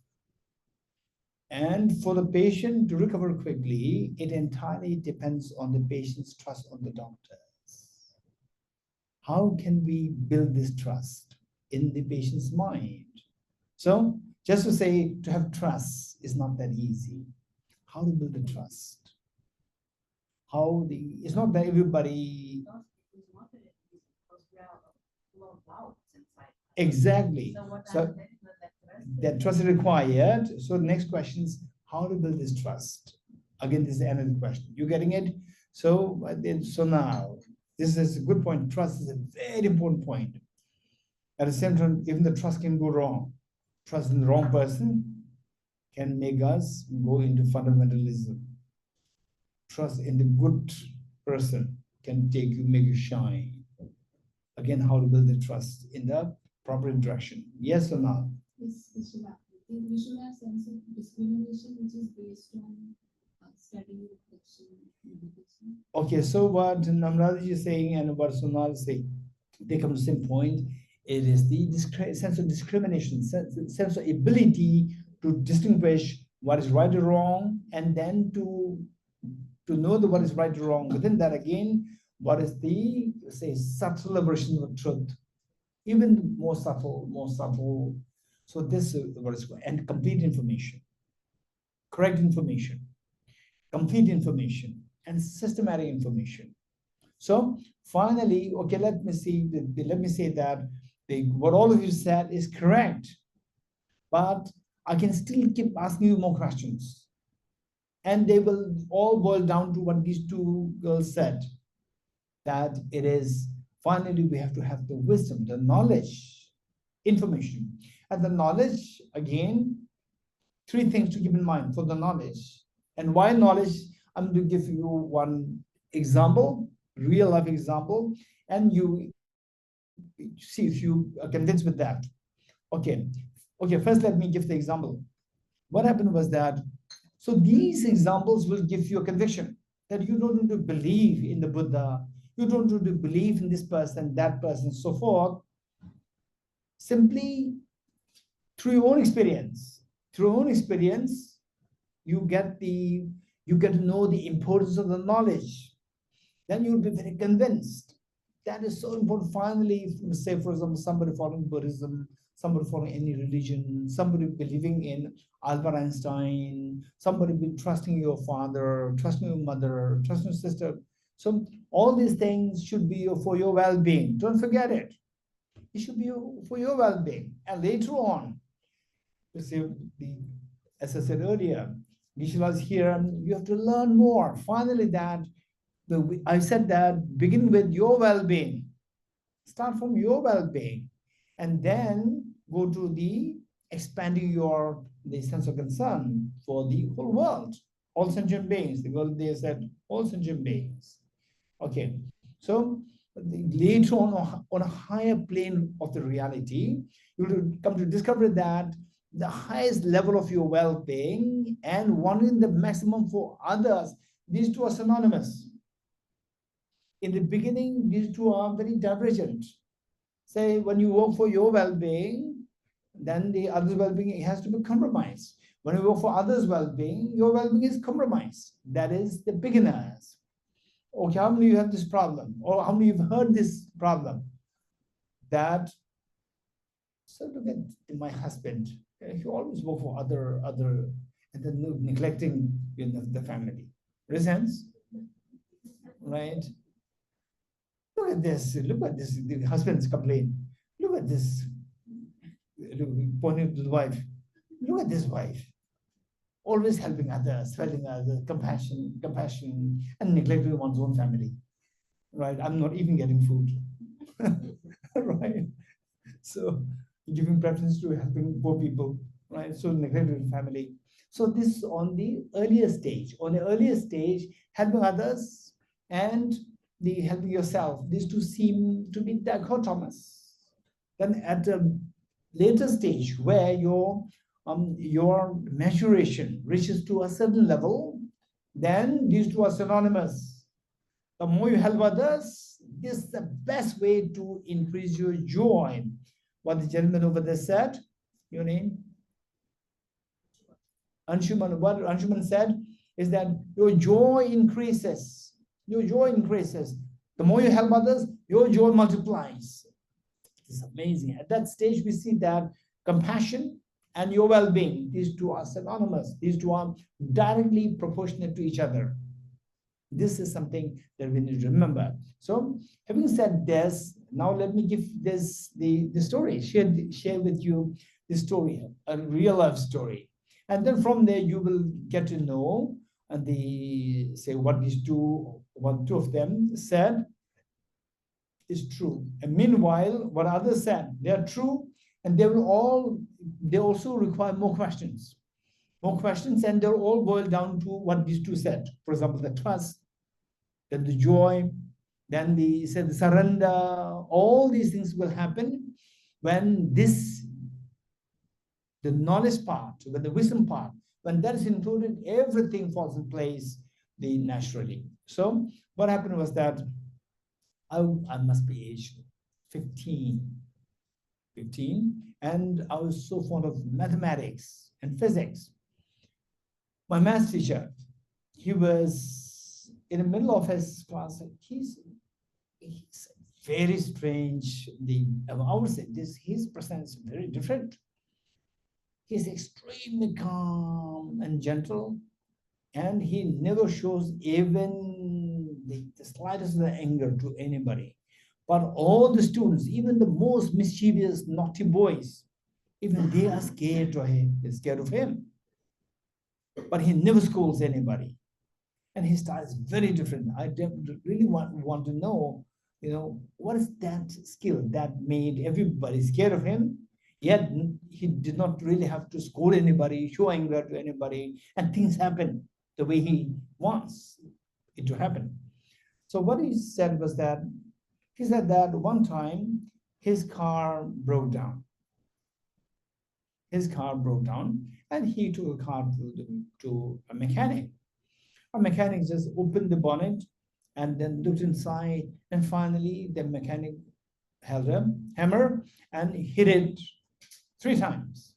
Speaker 2: And for the patient to recover quickly, it entirely depends on the patient's trust on the doctors. How can we build this trust in the patient's mind? So just to say to have trust is not that easy. How to build the trust? It's not that everybody. Exactly. So that trust is required. So the next question is how to build this trust. Again, this is another question. You getting it? So now this is a good point. Trust is a very important point. At the same time, even the trust can go wrong. Trust in the wrong person can make us go into fundamentalism. Trust in the good person can make you shine. Again, how to build the trust in the proper direction. Yes or no?
Speaker 4: Yes, we should have sense of discrimination which is based on study, reflection, meditation.
Speaker 2: Okay, so what Namrataji is saying and what Sonal is saying, they come to the same point. It is the sense of discrimination, sense of ability to distinguish what is right or wrong, and then to know what is right or wrong. Within that, again, what is the subtle version of truth, even more subtle. So this is what is, and complete information, correct information, complete information, and systematic information. So finally, okay, let me say that what all of you said is correct, but I can still keep asking you more questions. And they will all boil down to what these two girls said, that it is finally we have to have the wisdom, the knowledge, information. And the knowledge, again, three things to keep in mind for the knowledge. And why knowledge? I'm going to give you one example, real life example, and you see if you are convinced with that. Okay, first let me give the example. What happened was that, so these examples will give you a conviction that you don't need to believe in the Buddha, you don't need to believe in this person, that person, so forth. Simply through your own experience, you get to know the importance of the knowledge. Then you'll be very convinced. That is so important. Finally, say, for example, somebody following Buddhism, somebody following any religion, somebody believing in Albert Einstein, somebody trusting your father, trusting your mother, trusting your sister. So all these things should be for your well-being. Don't forget it. It should be for your well-being. And later on, you see, as I said earlier, Geshe here, you have to learn more. Finally, I said that begin with your well-being. Start from your well-being, and then go to the expanding the sense of concern for the whole world, all sentient beings. They said all sentient beings. Okay, so later on a higher plane of the reality, you will come to discover that the highest level of your well-being and wanting the maximum for others, these two are synonymous. In the beginning, these two are very divergent. Say, when you work for your well-being, then the other's well-being has to be compromised. When you work for others' well-being, your well-being is compromised. That is the beginners. Okay, how many of you have this problem? Or how many of you have heard this problem? That, so look at my husband. He always work for other, and then neglecting the family. Resents, right? Look at this. The husband's complaint. Look at this. Pointing to the wife. Look at this wife. Always helping others, compassion, and neglecting one's own family. Right? I'm not even getting food. Right? So giving preference to helping poor people, right? So neglecting family. So this on the earlier stage. On the earlier stage, helping others and the helping yourself, these two seem to be dichotomous. Then at a later stage where your maturation reaches to a certain level, then these two are synonymous. The more you help others, this is the best way to increase your joy. What the gentleman over there said, your name? Anshuman, what Anshuman said is that your joy increases. Your joy increases. The more you help others, your joy multiplies. It's amazing. At that stage, we see that compassion and your well-being, these two are synonymous. These two are directly proportionate to each other. This is something that we need to remember. So, having said this, now let me give the story, share with you the story, a real life story. And then from there, you will get to know what two of them said is true. And meanwhile, what others said, they are true, and they also require more questions, and they'll all boil down to what these two said. For example, the trust, then the joy, then the surrender. All these things will happen when the knowledge part, when the wisdom part, when that is included, everything falls in place naturally. So what happened was that I must be age 15, and I was so fond of mathematics and physics. My math teacher, he was in the middle of his class. He's very strange. I would say his presence is very different. He's extremely calm and gentle, and he never shows even the slightest anger to anybody. But all the students, even the most mischievous, naughty boys, Even they are scared of him. They're scared of him. But he never scolds anybody. And his style is very different. I really want to know, what is that skill that made everybody scared of him? Yet he did not really have to scold anybody, show anger to anybody, and things happen the way he wants it to happen. So what he said was that he said that one time his car broke down. His car broke down, and he took a car to a mechanic. A mechanic just opened the bonnet and then looked inside, and finally the mechanic held a hammer and hit it 3 times.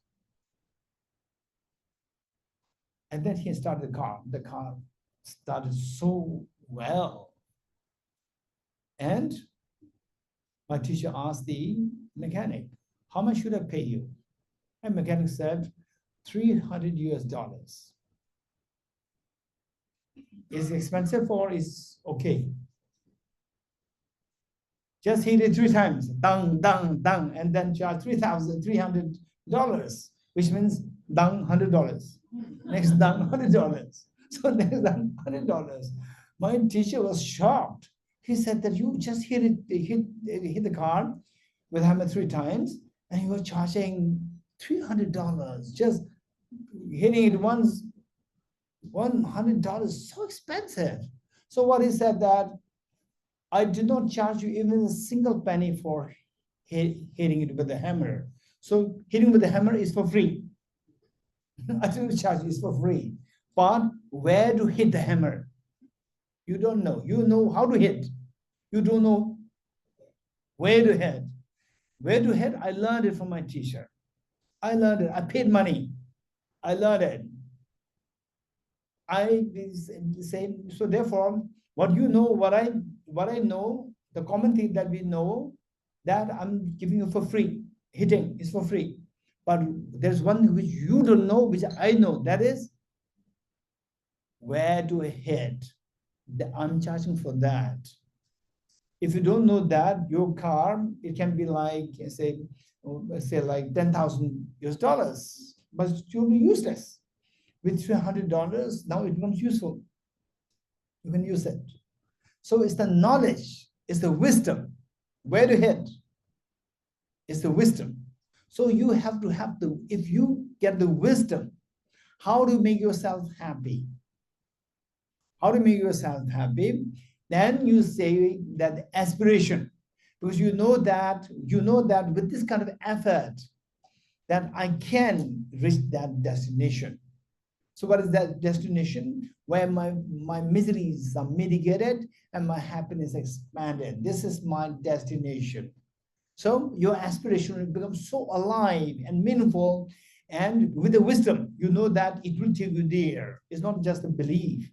Speaker 2: And then he started the car. The car started so well. And my teacher asked the mechanic, how much should I pay you? And mechanic said, $300. Is it expensive or is okay? Just hit it 3 times, dang, dang, dang, and then charge $3,300, which means dang $100. Next dang $100. So next dang $100. My teacher was shocked. He said that you just hit the car with hammer 3 times, and you were charging $300. Just hitting it once, $100, so expensive. So what he said that I did not charge you even a single penny for hitting it with the hammer. So hitting with the hammer is for free. I didn't charge you, it's for free. But where to hit the hammer? You don't know. You know how to hit. You don't know where to hit. Where to hit? I learned it from my teacher. I learned it. I paid money. I learned it. I say so. Therefore, what you know, what I know, the common thing that we know, that I'm giving you for free. Hitting is for free. But there's one which you don't know, which I know. That is where to hit. I'm charging for that. If you don't know that, your car, it can be like, say like $10,000, but you'll be useless. With $300, now it becomes useful. You can use it. So it's the knowledge, it's the wisdom. Where to hit? It's the wisdom. So you have to have if you get the wisdom, how to make yourself happy? How to make yourself happy? Then you say that aspiration, because you know that with this kind of effort, that I can reach that destination. So what is that destination? Where my miseries are mitigated and my happiness expanded. This is my destination. So your aspiration will become so alive and meaningful, and with the wisdom, you know that it will take you there. It's not just a belief.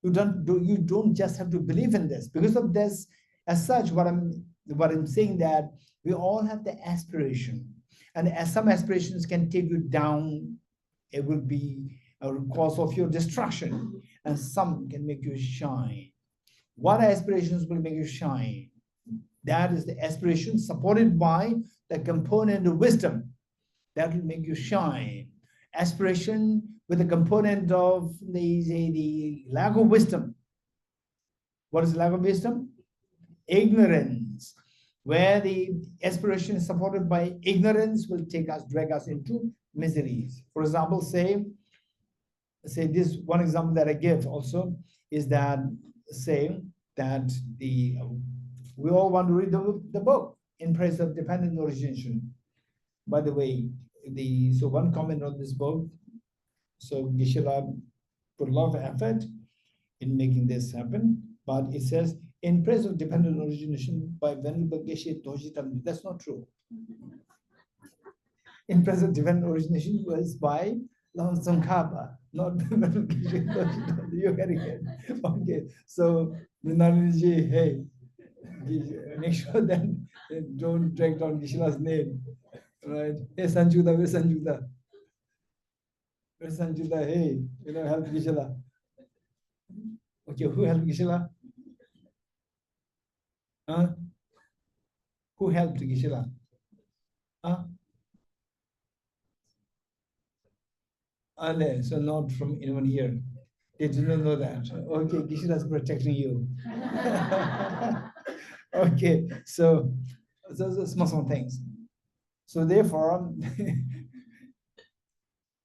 Speaker 2: You don't just have to believe in this. Because of this, as such, what I'm saying, that we all have the aspiration, and as some aspirations can take you down, it will be a cause of your destruction, and some can make you shine. What aspirations will make you shine? That is the aspiration supported by the component of wisdom that will make you shine. Aspiration with a component of the lack of wisdom. What is lack of wisdom? Ignorance. Where the aspiration is supported by ignorance will drag us into miseries. For example, say this one example that I give also is that, say that we all want to read the book In Praise of Dependent Origination. By the way, so one comment on this book. So Geshe put a lot of effort in making this happen, but it says In Praise of Dependent Origination by Venerable Geshe Dorji Damdul. That's not true. In Praise of Dependent Origination was by Lama Tsongkhapa, not Geshe Dorji Damdul. You're getting it. Okay, so Mrinalini, hey, make sure that don't drag down Geshe-la's name. Right? Hey, Sanjuda, where's Sanjuda? Where's Sanjuda? Hey, help Geshe-la. Okay, who helped Geshe-la? Huh? Who helped Geshe-la? Huh? Ale, so not from anyone here. Did you not know that? Okay, Geshe is protecting you. Okay, so those are small things. So therefore,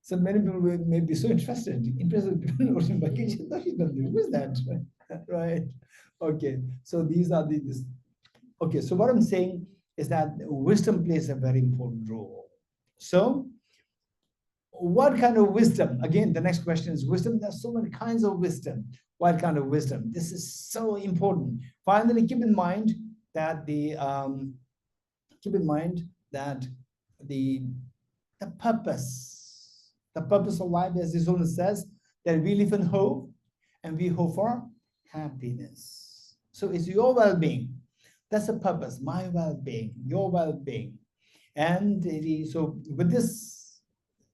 Speaker 2: so many people may be so interested in who is that? Right? Okay, so these are the this. Okay, so what I'm saying is that wisdom plays a very important role. So what kind of wisdom? Again, the next question is wisdom. There's so many kinds of wisdom. What kind of wisdom? This is so important. Finally, keep in mind that the the purpose of life, as this owner says, that we live in hope and we hope for happiness. So it's your well-being. That's the purpose, my well-being, your well-being. And so with this,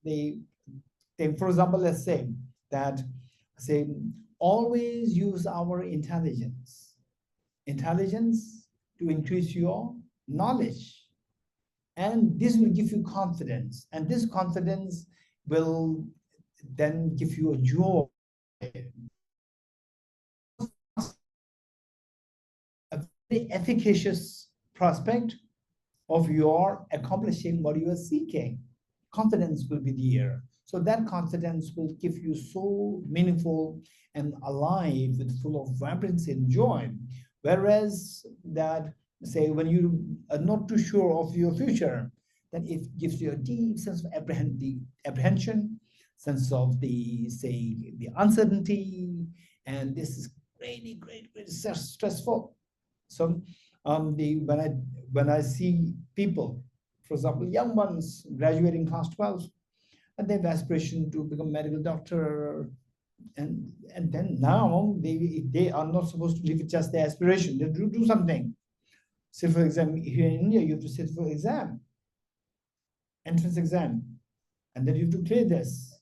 Speaker 2: for example, let's say that, always use our intelligence to increase your knowledge. And this will give you confidence. And this confidence will then give you a joy. A very efficacious prospect of your accomplishing what you are seeking. Confidence will be there. So that confidence will give you so meaningful and alive with full of vibrancy and joy. Whereas that, say, when you are not too sure of your future, then it gives you a deep sense of apprehension, sense of the uncertainty, and this is really great, stressful. So when I see people, for example, young ones graduating class 12, and they have aspiration to become a medical doctor, and then now they are not supposed to live with just their aspiration. They do something. Say, for example, here in India, you have to sit for exam, entrance exam, and then you have to clear this,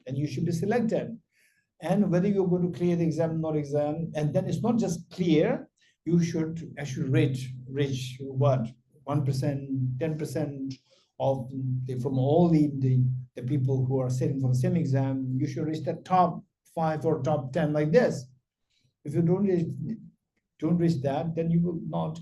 Speaker 2: and you should be selected. And whether you're going to clear the exam or not exam, and then it's not just clear, you should actually reach what, 1%, 10% of from all the people who are sitting for the same exam. You should reach the top 5 or top 10 like this. If you don't reach that, then you will not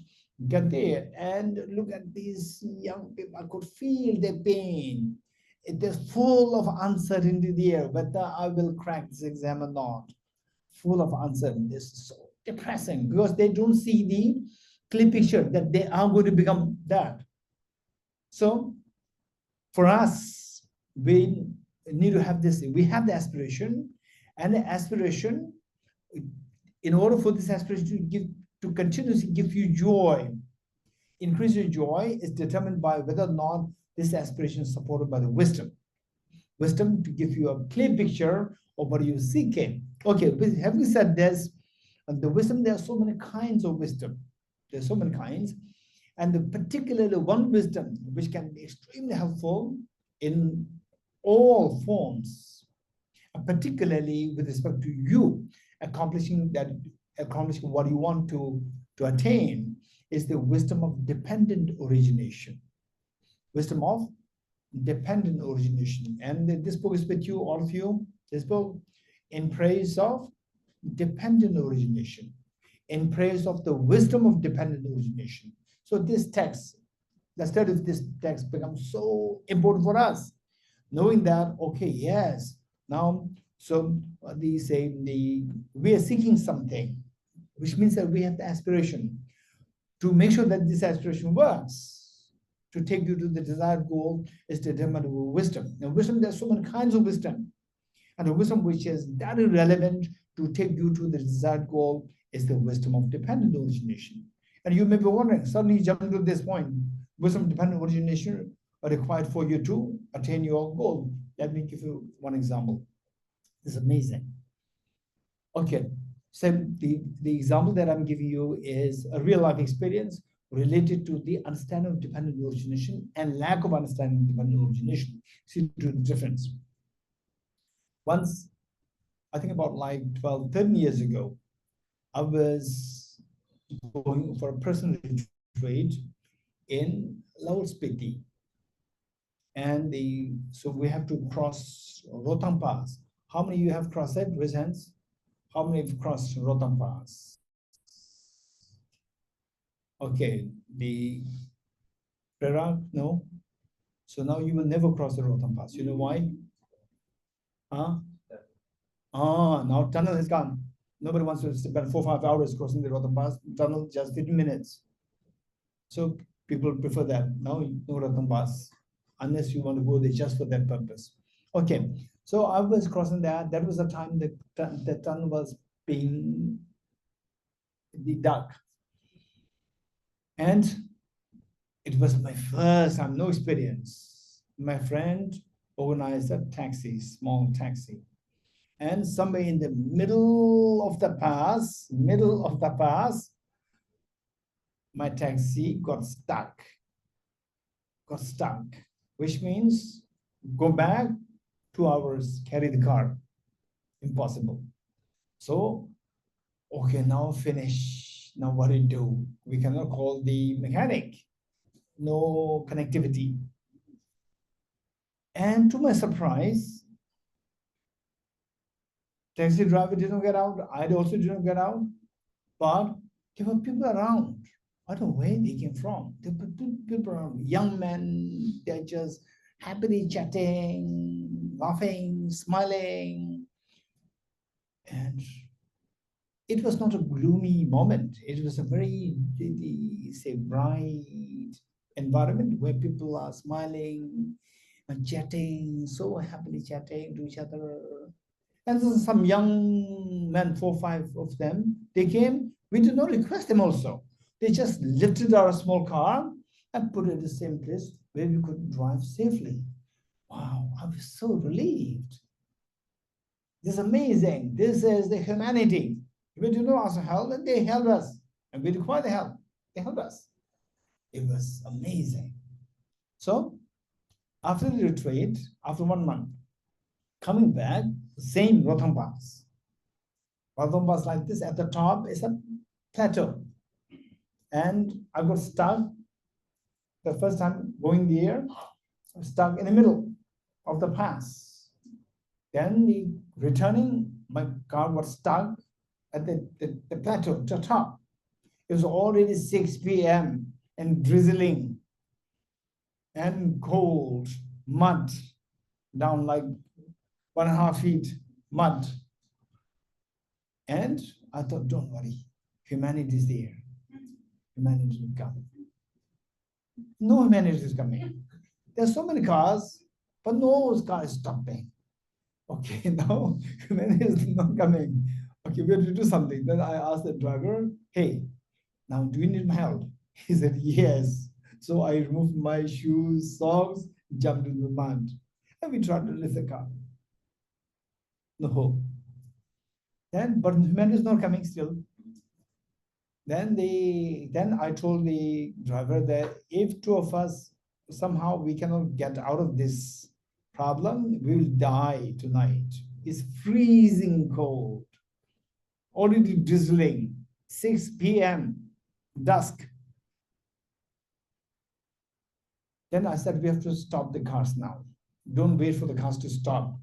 Speaker 2: get there. And look at these young people. I could feel their pain. It is full of uncertainty there, whether I will crack this exam or not. Full of uncertainty. This is so depressing because they don't see the clear picture that they are going to become that. So for us, we need to have this. We have the aspiration, and the aspiration, in order for this aspiration to continuously give you joy, increase your joy, is determined by whether or not this aspiration is supported by the wisdom. Wisdom to give you a clear picture of what you're seeking. Okay, having said this, the wisdom, there are so many kinds of wisdom. There's so many kinds. And particularly one wisdom which can be extremely helpful in all forms, particularly with respect to you accomplishing what you want to attain, is the wisdom of dependent origination. Wisdom of dependent origination. And this book is with you, all of you. This book, in praise of dependent origination, in praise of the wisdom of dependent origination. So this text, the study of this text becomes so important for us, knowing that, okay, yes, now, so we are seeking something, which means that we have the aspiration to make sure that this aspiration works, to take you to the desired goal, is determined with wisdom. Now, wisdom, there's so many kinds of wisdom, and the wisdom which is very relevant to take you to the desired goal is the wisdom of dependent origination. And you may be wondering, suddenly jumping to this point, wisdom of dependent origination are required for you to attain your goal. Let me give you one example. This is amazing. Okay, so the example that I'm giving you is a real life experience related to the understanding of dependent origination and lack of understanding of dependent origination. See the difference. Once, I think about like 12, 13 years ago, I was going for a personal retreat in Laos Spiti. And so we have to cross Rohtang Pass. How many of you have crossed it? Raise hands. How many have crossed Rohtang Pass? Okay, the Perak, no. So now you will never cross the Rohtang Pass. You know why? Huh? Now tunnel is gone. Nobody wants to spend 4 or 5 hours crossing the Rohtang Pass. Tunnel just 15 minutes. So people prefer that. Now no Rohtang Pass, unless you want to go there just for that purpose. Okay, so I was crossing that. That was the time that the tunnel was being dug. And it was my first time, no experience. My friend organized a taxi, small taxi. And somewhere in the middle of the pass, my taxi got stuck, which means go back 2 hours, carry the car, impossible. So, okay, now finish. Now what do you do? We cannot call the mechanic. No connectivity. And to my surprise, taxi driver didn't get out. I also didn't get out. But there were people around. I don't know where they came from. There were people around, young men. They're just happily chatting, laughing, smiling. And it was not a gloomy moment. It was a very, say, bright environment where people are smiling and chatting, so happily chatting to each other. And so some young men, 4 or 5 of them, they came. We did not request them also. They just lifted our small car and put it in the same place where we could drive safely. Wow, I was so relieved. This is amazing. This is the humanity. We did not ask for help, and they helped us. And we required the help. They helped us. It was amazing. So, after the retreat, after 1 month, coming back, same Rohtang Pass. Rohtang Pass like this, at the top is a plateau. And I got stuck the first time going there, I was stuck in the middle of the pass. Then returning, my car was stuck at the plateau, the top. It was already 6 p.m. and drizzling and cold, mud, down like 1.5 feet mud. And I thought, don't worry, humanity is there. Humanity will come. No humanity is coming. There's so many cars, but no car is stopping. Okay, now humanity is not coming. Okay, we have to do something. Then I asked the driver, hey, now do you need my help? He said, yes. So I removed my shoes, socks, jumped into the mud, and we tried to lift the car. No hope. But humanity is not coming still. Then I told the driver that if 2 of us somehow we cannot get out of this problem, we will die tonight. It's freezing cold, already drizzling, 6 p.m., dusk. Then I said, we have to stop the cars now. Don't wait for the cars to stop.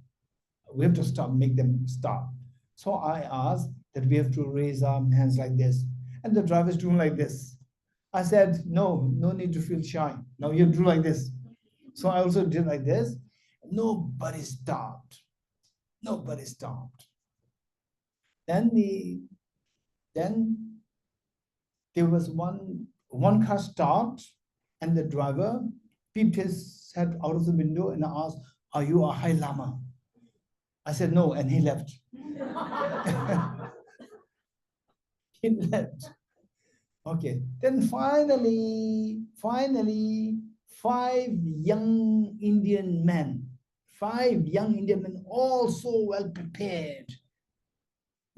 Speaker 2: We have to stop, make them stop. So I asked that we have to raise our hands like this. And the driver is doing like this. I said, no need to feel shy. Now you do like this. So I also did like this. Nobody stopped. Nobody stopped. Then there was one car stopped, and the driver peeped his head out of the window and asked, are you a High Lama? I said no, and he left. He left. Okay. Then finally, 5 young Indian men, all so well prepared,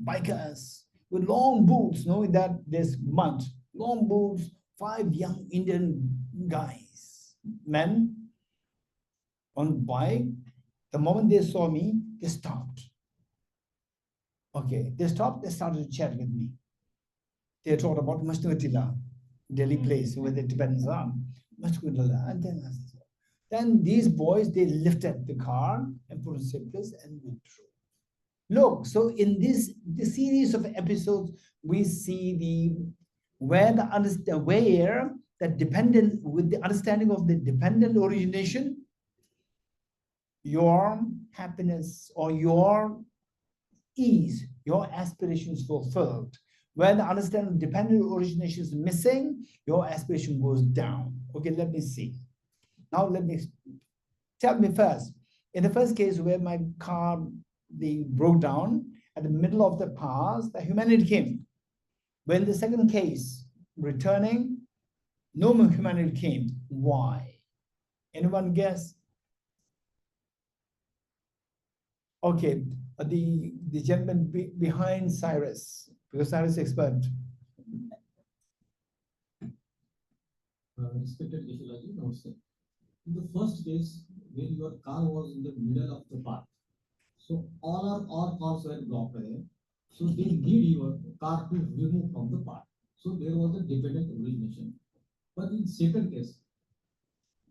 Speaker 2: bikers with long boots, knowing that there's mud, long boots, 5 young Indian men on bike. The moment they saw me, they stopped. Okay, they stopped, they started to chat with me. They talked about Mashtuatila, Delhi place where the Tibetans are. Mashtuatila. And then I said, Then these boys, they lifted the car and put in safe place and withdrew. Look, so in the series of episodes, we see where the dependent, with the understanding of the dependent origination, your happiness or your ease, your aspirations fulfilled. When the understanding of dependent origination is missing, your aspiration goes down. Okay, let me see. Now tell me first. In the first case where my car broke down at the middle of the path, the humanity came. When the second case, returning, no more humanity came. Why? Anyone guess? Okay, the gentleman behind Cyrus, because Cyrus is expert.
Speaker 9: Respected Geshe Dorji, Namaste. In the first case, when your car was in the middle of the path, so all cars were blocked there. So they need your car to remove from the path. So there was a dependent origination. But in second case,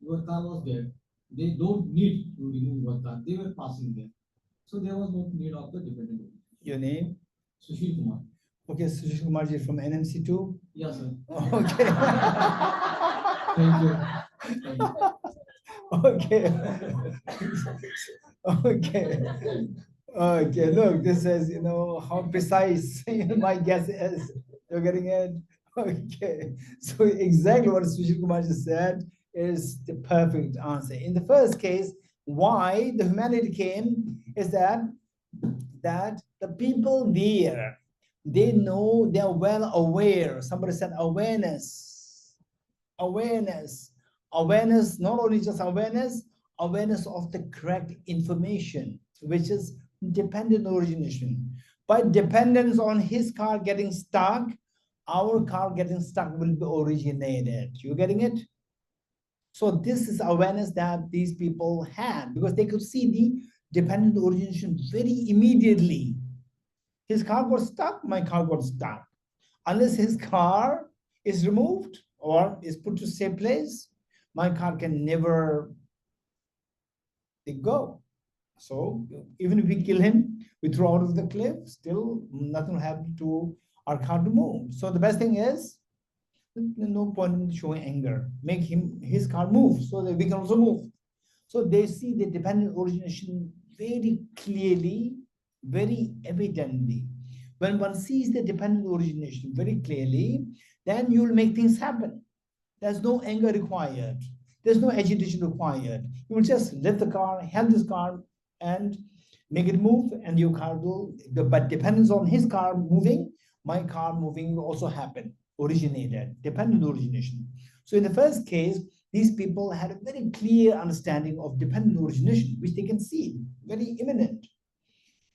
Speaker 9: your car was there. They don't need to remove your car. They were passing there. So there was no need of the dependent origination.
Speaker 2: Your name?
Speaker 9: Sushil Kumar.
Speaker 2: Okay, Sushil Kumar is from NMC2?
Speaker 9: Yes, sir.
Speaker 2: Okay.
Speaker 9: Thank you.
Speaker 2: Okay. Okay. Okay, look, this is, how precise my guess is. You're getting it? Okay. So exactly what Sushil Kumar just said is the perfect answer. In the first case, why the humanity came is that the people there, they know, they're well aware. Somebody said awareness. Awareness. Awareness, not only just awareness of the correct information, which is dependent origination. By dependence on his car getting stuck, our car getting stuck will be originated. You getting it? So this is awareness that these people had, because they could see the dependent origination very immediately. His car got stuck, my car got stuck. Unless his car is removed or is put to safe place, my car can never go. So even if we kill him, we throw out of the cliff, still nothing will happen to our car to move. So the best thing is, no point in showing anger. Make his car move so that we can also move. So they see the dependent origination very clearly, very evidently. When one sees the dependent origination very clearly, then you'll make things happen. There's no anger required. There's no agitation required. You will just lift the car, help this car, and make it move, and your car will, but dependence on his car moving, my car moving will also happen. Originated, dependent origination. So in the first case, these people had a very clear understanding of dependent origination, which they can see, very imminent.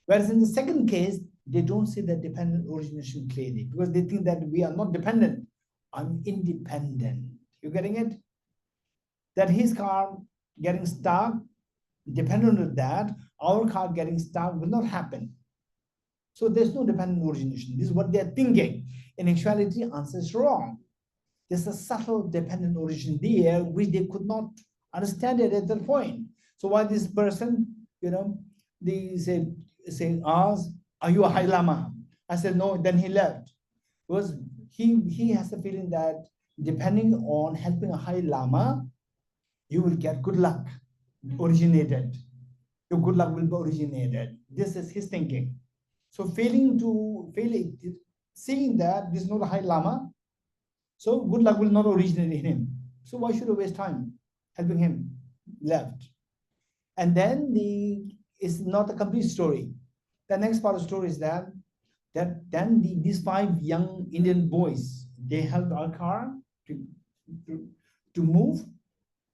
Speaker 2: Whereas in the second case, they don't see that dependent origination clearly, because they think that we are not dependent, I'm independent. You getting it? That his car getting stuck, dependent on that, our car getting stuck will not happen. So there's no dependent origination. This is what they're thinking. In actuality, answer is wrong. There's a subtle dependent origin there, which they could not understand it at that point. So why this person, they say, ask, are you a High Lama? I said, no, then he left. Because he has the feeling that depending on helping a High Lama, you will get good luck originated. Your good luck will be originated. This is his thinking. So seeing that this is not a High Lama, so good luck will not originate in him. So why should I waste time helping him? Left. And then it's not a complete story. The next part of the story is that these 5 young Indian boys, they helped our car to move.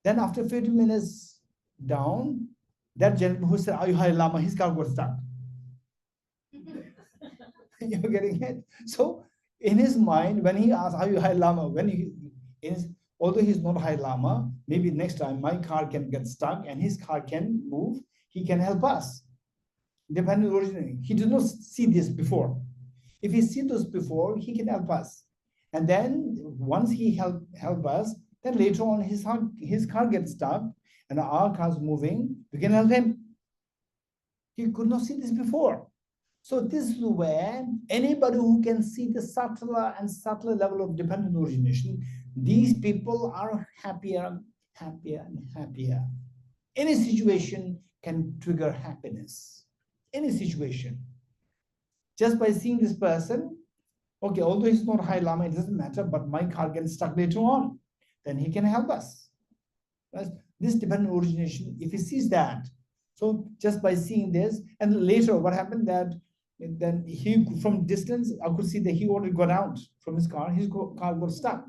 Speaker 2: Then after 50 minutes down, that gentleman who said, are you High Lama? His car got stuck. You're getting it? So in his mind, when he asked, are you High Lama? Although he's not High Lama, maybe next time my car can get stuck and his car can move, he can help us. Dependent originally. He did not see this before. If he see this before, he can help us. And then once he help us, then later on his car gets stuck and our car is moving, we can help him. He could not see this before. So this is where anybody who can see the subtler and subtler level of dependent origination, these people are happier, happier, and happier. Any situation can trigger happiness. Any situation. Just by seeing this person, okay, although he's not High Lama, it doesn't matter, but my car gets stuck later on. Then he can help us. Right? This dependent origination, if he sees that, so just by seeing this, and later what happened that then he, from distance, I could see that he already got out from his car car got stuck.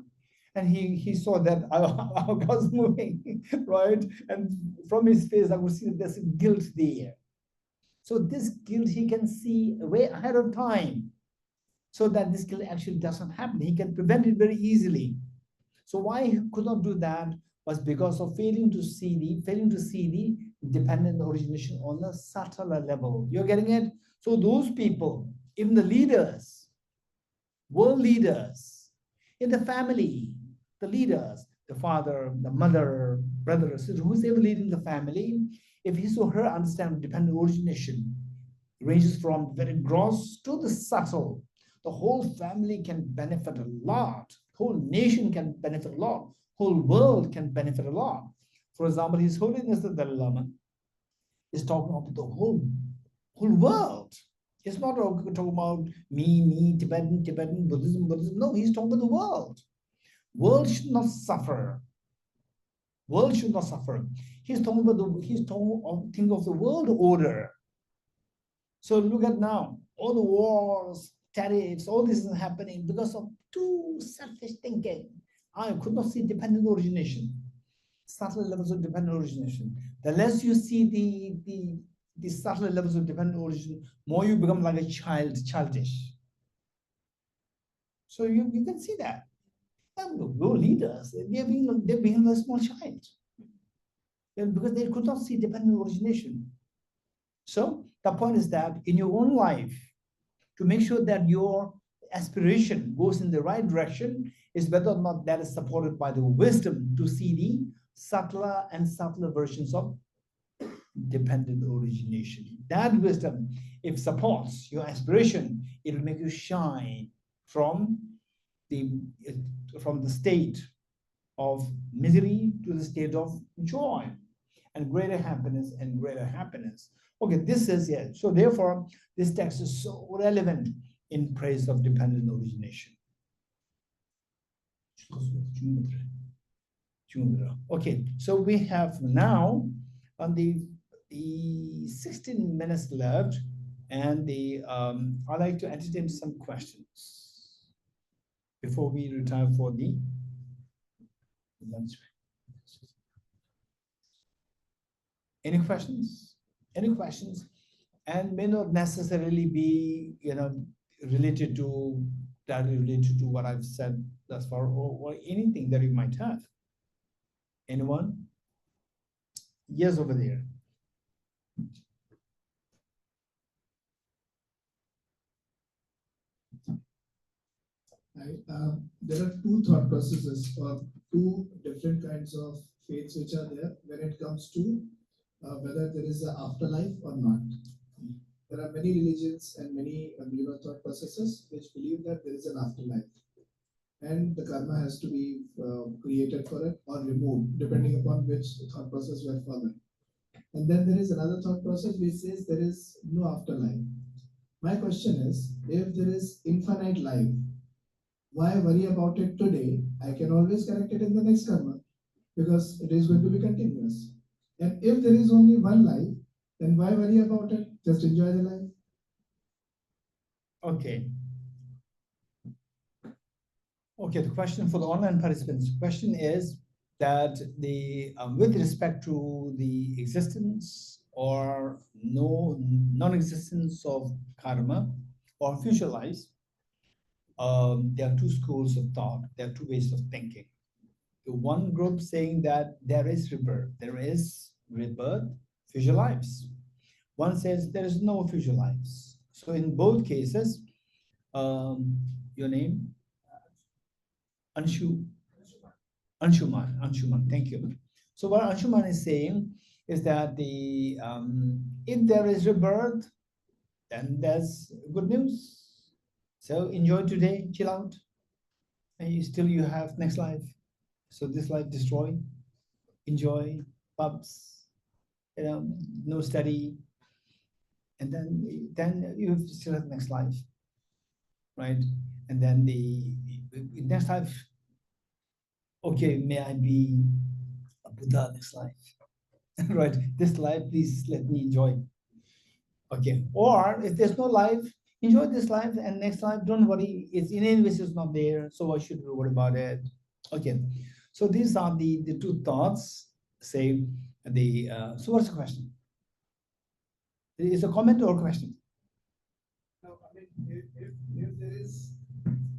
Speaker 2: And he saw that our car was moving, right? And from his face, I could see that there's guilt there. So this guilt he can see way ahead of time, so that this guilt actually doesn't happen. He can prevent it very easily. So why he could not do that was because of failing to see the dependent origination on a subtler level. You're getting it? So those people, even the leaders, world leaders, in the family, the leaders, the father, the mother, brother, sister, who's ever leading the family, if his or her understand dependent origination ranges from very gross to the subtle, the whole family can benefit a lot. Whole nation can benefit a lot. Whole world can benefit a lot. For example, His Holiness the Dalai Lama is talking about the whole world. It's not talking about me, Tibetan, Buddhism. No, he's talking about the world. World should not suffer. World should not suffer. He's talking about think of the world order. So look at now, all the wars, tariffs, all this is happening because of too selfish thinking. I could not see dependent origination, subtle levels of dependent origination. The less you see the subtle levels of dependent origin, more you become like a childish. So you can see that. And the world leaders, they're being a small child. Because they could not see dependent origination. So the point is that in your own life, to make sure that your aspiration goes in the right direction is whether or not that is supported by the wisdom to see the subtler and subtler versions of dependent origination. That wisdom, if supports your aspiration, it will make you shine from the state of misery to the state of joy and greater happiness and greater happiness. Okay, this is it. So therefore, this text is so relevant in praise of dependent origination. Okay, so we have now on the 16 minutes left, and I'd like to entertain some questions before we retire for the lunch. Any questions? Any questions? And may not necessarily be, related to what I've said thus far, or anything that you might have. Anyone? Yes, over there.
Speaker 5: There are two thought processes or two different kinds of faiths which are there when it comes to whether there is an afterlife or not. There are many religions and many thought processes which believe that there is an afterlife, and the karma has to be created for it or removed depending upon which thought process we are following. And then there is another thought process which says there is no afterlife. My question is, if there is infinite life, why worry about it today? I can always correct it in the next karma because it is going to be continuous. And if there is only one life, then why worry about it? Just enjoy the life.
Speaker 2: Okay. Okay, the question for the online participants, the question is that with respect to the existence or non-existence of karma or future lives, there are two schools of thought, there are two ways of thinking. The one group saying that there is rebirth, future lives. One says there is no future lives. So in both cases, your name? Anshuman, thank you. So what Anshuman is saying is that if there is rebirth, then that's good news. So enjoy today, chill out, and you have next life. So this life destroy, enjoy, pubs, no study, and then you still have next life, right? And then the next life, okay, may I be a Buddha next life, right? This life, please let me enjoy. Okay, or if there's no life, enjoy this life, and next life, don't worry, it's in any ways it's not there, so why should we worry about it? Okay, so these are the two thoughts. Say so what's the question? Is a comment or a question?
Speaker 5: Now, I mean,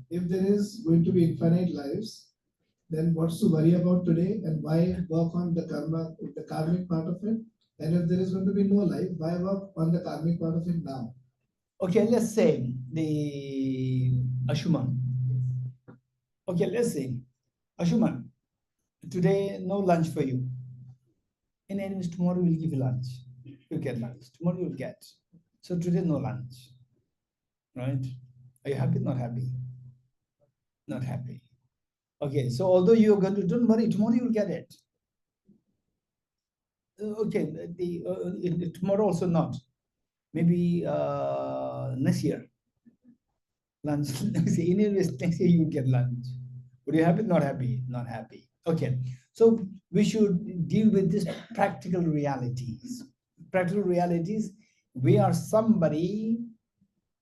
Speaker 5: if there is going to be infinite lives, then what's to worry about today, and why work on the karmic part of it? And if there is going to be no life, why work on the karmic part of it now?
Speaker 2: Okay, let's say the Ashuman. Okay, let's say Ashuman, today no lunch for you. In any ways, tomorrow we'll give you lunch. You'll get lunch. Tomorrow you'll get. So today no lunch. Right? Are you happy? Not happy? Not happy. Okay, so although you're going to, don't worry, tomorrow you'll get it. Okay, tomorrow also not. Maybe next year. Lunch. Next year you will get lunch. Would you happy? Not happy. Not happy. Okay. So we should deal with these practical realities. Practical realities. We are somebody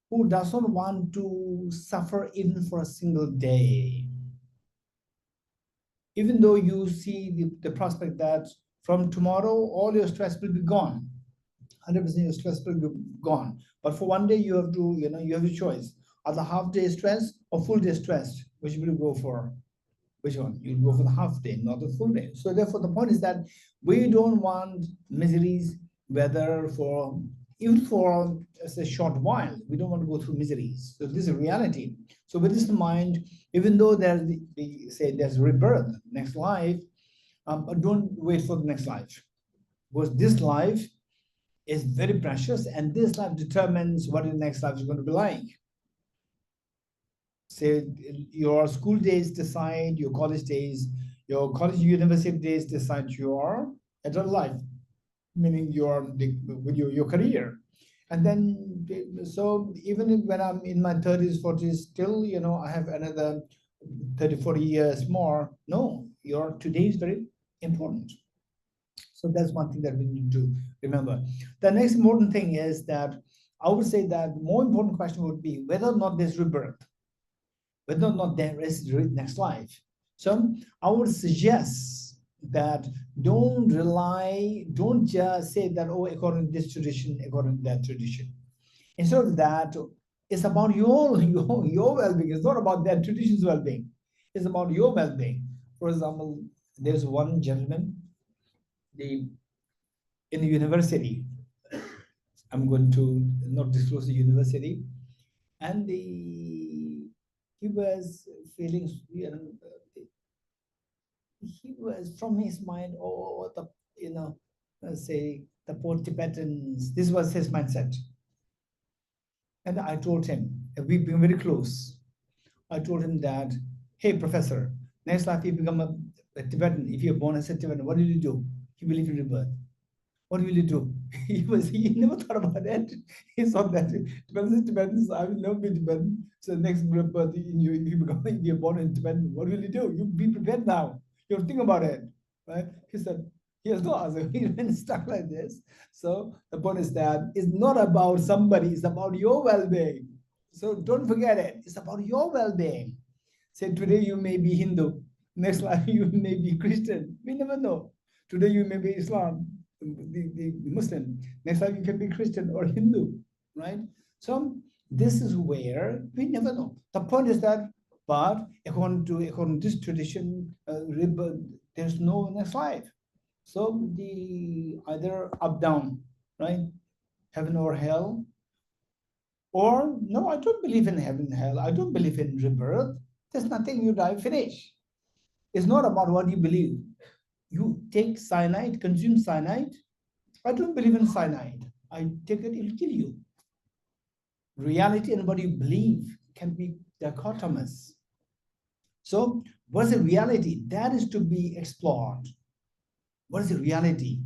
Speaker 2: who does not want to suffer even for a single day. Even though you see the prospect that from tomorrow all your stress will be gone, 100% your stress will be gone. But for one day you have to, you have a choice: either half day stress or full day stress. Which will you go for? Which one? You'll go for the half day, not the full day. So therefore, the point is that we don't want miseries, whether for even for a short while. We don't want to go through miseries. So this is a reality. So with this in mind, even though there's say there's rebirth, next life, don't wait for the next life, because this life is very precious, and this life determines what the next life is going to be like. Say your school days decide your college days, your college university days decide your adult life, meaning your career. And then, so even when I'm in my 30s, 40s, still, I have another 30, 40 years more. No, your today is very important. So that's one thing that we need to remember. The next important thing is that I would say that more important question would be whether or not there's rebirth, whether or not there is next life. So I would suggest that don't just say that, oh, according to this tradition, according to that tradition. Instead of that, it's about your well-being. It's not about that tradition's well-being. It's about your well-being. For example, there's one gentleman, in the university. I'm going to not disclose the university, and he was feeling, he was from his mind, oh, say the poor Tibetans. This was his mindset. And I told him, we've been very close. I told him that, hey, professor, next life you become a Tibetan. If you're born as a Tibetan, what will you do? You believe in rebirth. What will you do? He never thought about that. He thought that Tibetans, I will never be Tibetan. So next birth, if you're born in Tibetan, what will you do? You be prepared now. You have to think about it. Right? He said, he has no answer. He been stuck like this. So the point is that it's not about somebody, it's about your well-being. So don't forget it. It's about your well-being. Say today you may be Hindu, next life you may be Christian. We never know. Today you may be Islam, the Muslim. Next time you can be Christian or Hindu, right? So this is where we never know. The point is that, but according to this tradition, there's no next life. So the either up down, right? Heaven or hell. Or no, I don't believe in heaven, hell. I don't believe in rebirth. There's nothing, you die, finish. It's not about what you believe. You take cyanide, consume cyanide. I don't believe in cyanide. I take it, it'll kill you. Reality and what you believe can be dichotomous. So, what is the reality? That is to be explored. What is the reality?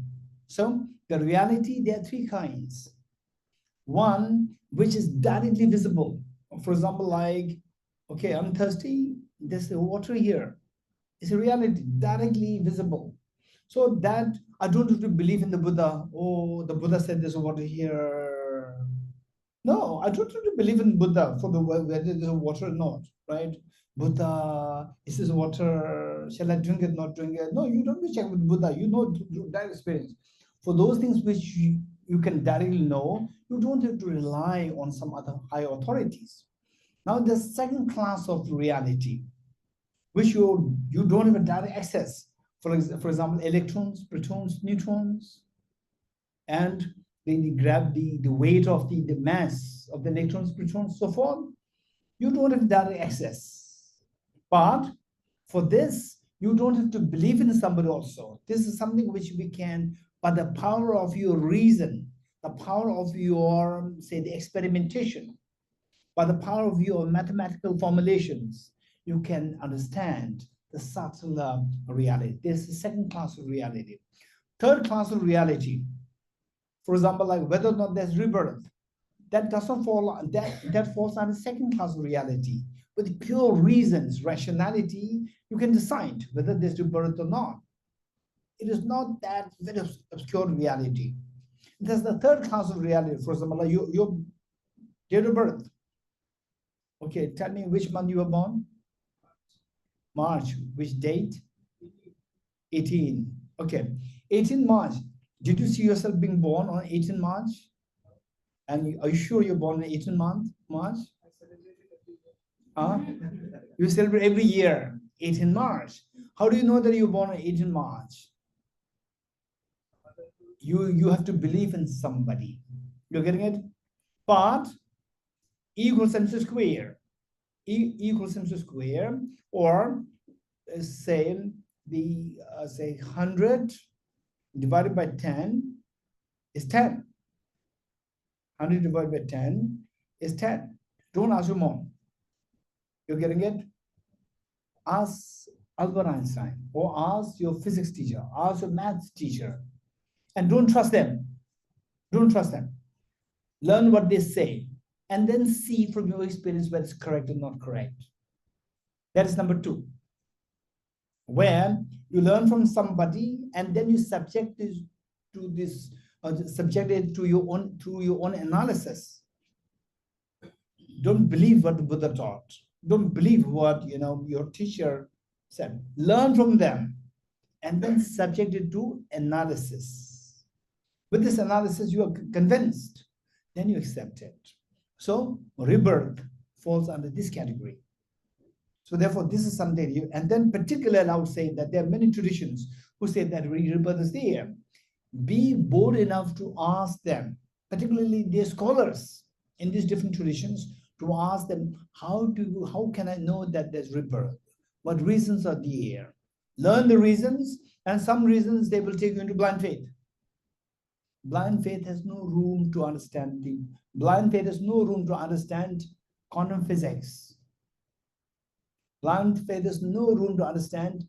Speaker 2: So, the reality, there are three kinds. One, which is directly visible. For example, like, okay, I'm thirsty, there's water here. It's a reality, directly visible. So that I don't have to believe in the Buddha. Oh, the Buddha said there's water here. No, I don't have to believe in Buddha for the whether there's water or not, right? Buddha, is this water? Shall I drink it, not drink it? No, you don't need to check with Buddha. You know that experience. For those things which you can directly know, you don't have to rely on some other high authorities. Now, the second class of reality, which you don't have a direct access. For example, electrons, protons, neutrons, and they grab the weight of the mass of the electrons, protons, so forth. You don't have direct access. But for this, you don't have to believe in somebody also. This is something which we can, by the power of your reason, the power of your, say, the experimentation, by the power of your mathematical formulations, you can understand the subtler reality. There's the second class of reality. Third class of reality, for example, like whether or not there's rebirth, that doesn't fall, that falls under second class of reality. With pure reasons, rationality, you can decide whether there's rebirth or not. It is not that very obscure reality. There's the third class of reality. For example, like your date of birth. Okay, tell me which month you were born. March. Which date? 18. Okay, 18 March. Did you see yourself being born on 18 March? And are you sure you're born on 18 March? Huh? You celebrate every year, 18 March. How do you know that you're born on 18 March? You have to believe in somebody. You're getting it? But E equals mc square. E equals mc square, or say the say 100 divided by 10 is 10. 100 divided by 10 is 10. Don't ask your mom. You're getting it? Ask Albert Einstein, or ask your physics teacher, ask your maths teacher, and don't trust them. Don't trust them. Learn what they say, and then see from your experience whether it's correct or not correct. That is number two, where you learn from somebody and then you subject this to this, subject it to your own analysis. Don't believe what the Buddha taught. Don't believe what your teacher said. Learn from them, and then subject it to analysis. With this analysis, you are convinced. Then you accept it. So rebirth falls under this category. So therefore, this is something. And then particularly, I would say that there are many traditions who say that rebirth is there. Be bold enough to ask them, particularly their scholars in these different traditions, to ask them, how can I know that there's rebirth? What reasons are there? Learn the reasons, and some reasons they will take you into blind faith. Blind faith has no room to understand quantum physics. Blind faith has no room to understand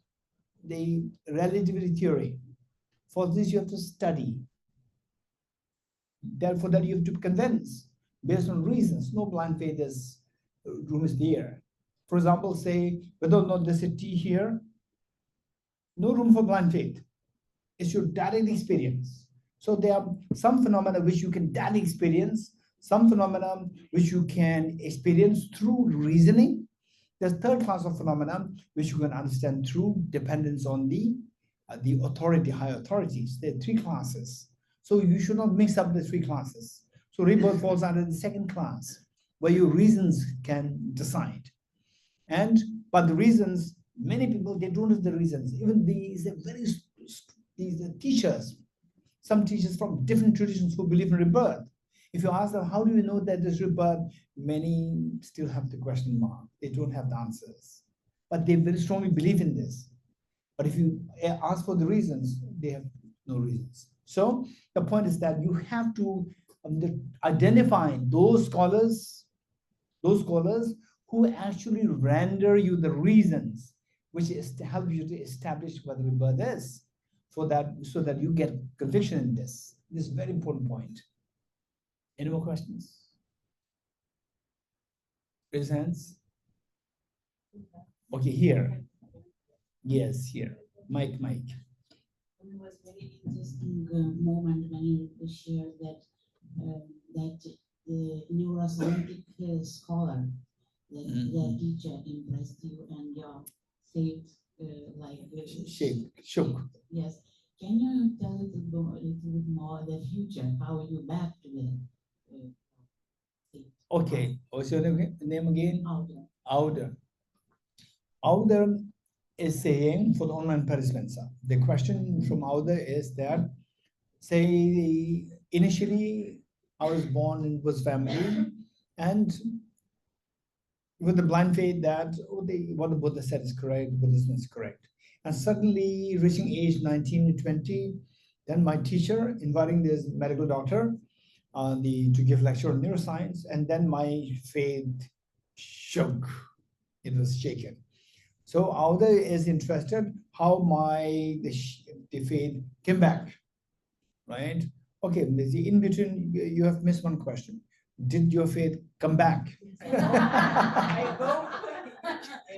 Speaker 2: the relativity theory. For this, you have to study. Therefore, that you have to convince based on reasons. No blind faith room is there. For example, say whether or not there's a tea here, no room for blind faith. It's your direct experience. So there are some phenomena which you can directly experience, some phenomena which you can experience through reasoning. There's third class of phenomena which you can understand through dependence on the authority, high authorities. There are three classes. So you should not mix up the three classes. So rebirth falls under the second class, where your reasons can decide. But the reasons, many people, they don't have the reasons. Even these teachers, some teachers from different traditions who believe in rebirth. If you ask them, how do you know that there's rebirth? Many still have the question mark. They don't have the answers. But they very strongly believe in this. But if you ask for the reasons, they have no reasons. So the point is that you have to identify those scholars who actually render you the reasons which is to help you to establish what the rebirth is, so that you get conviction in this. This is a very important point. Any more questions? Raise hands. Okay, here. Yes, here. Mike.
Speaker 8: It was very interesting moment when you shared that the neuroscientific scholar, that the teacher impressed you and your faith
Speaker 2: Shook.
Speaker 8: Yes. Can you tell a little bit more the future, how you back to the faith?
Speaker 2: Okay. What's your name again?
Speaker 8: Outer.
Speaker 2: Outer is saying for the online participants. The question from Outer is that, say, initially I was born in Buddhist family, and with the blind faith that what the Buddha said is correct, Buddhism is correct. And suddenly, reaching age 19 to 20, then my teacher inviting this medical doctor to give lecture on neuroscience, and then my faith shook. It was shaken. So Auda is interested how the faith came back, right? Okay, in between you have missed one question. Did your faith come back?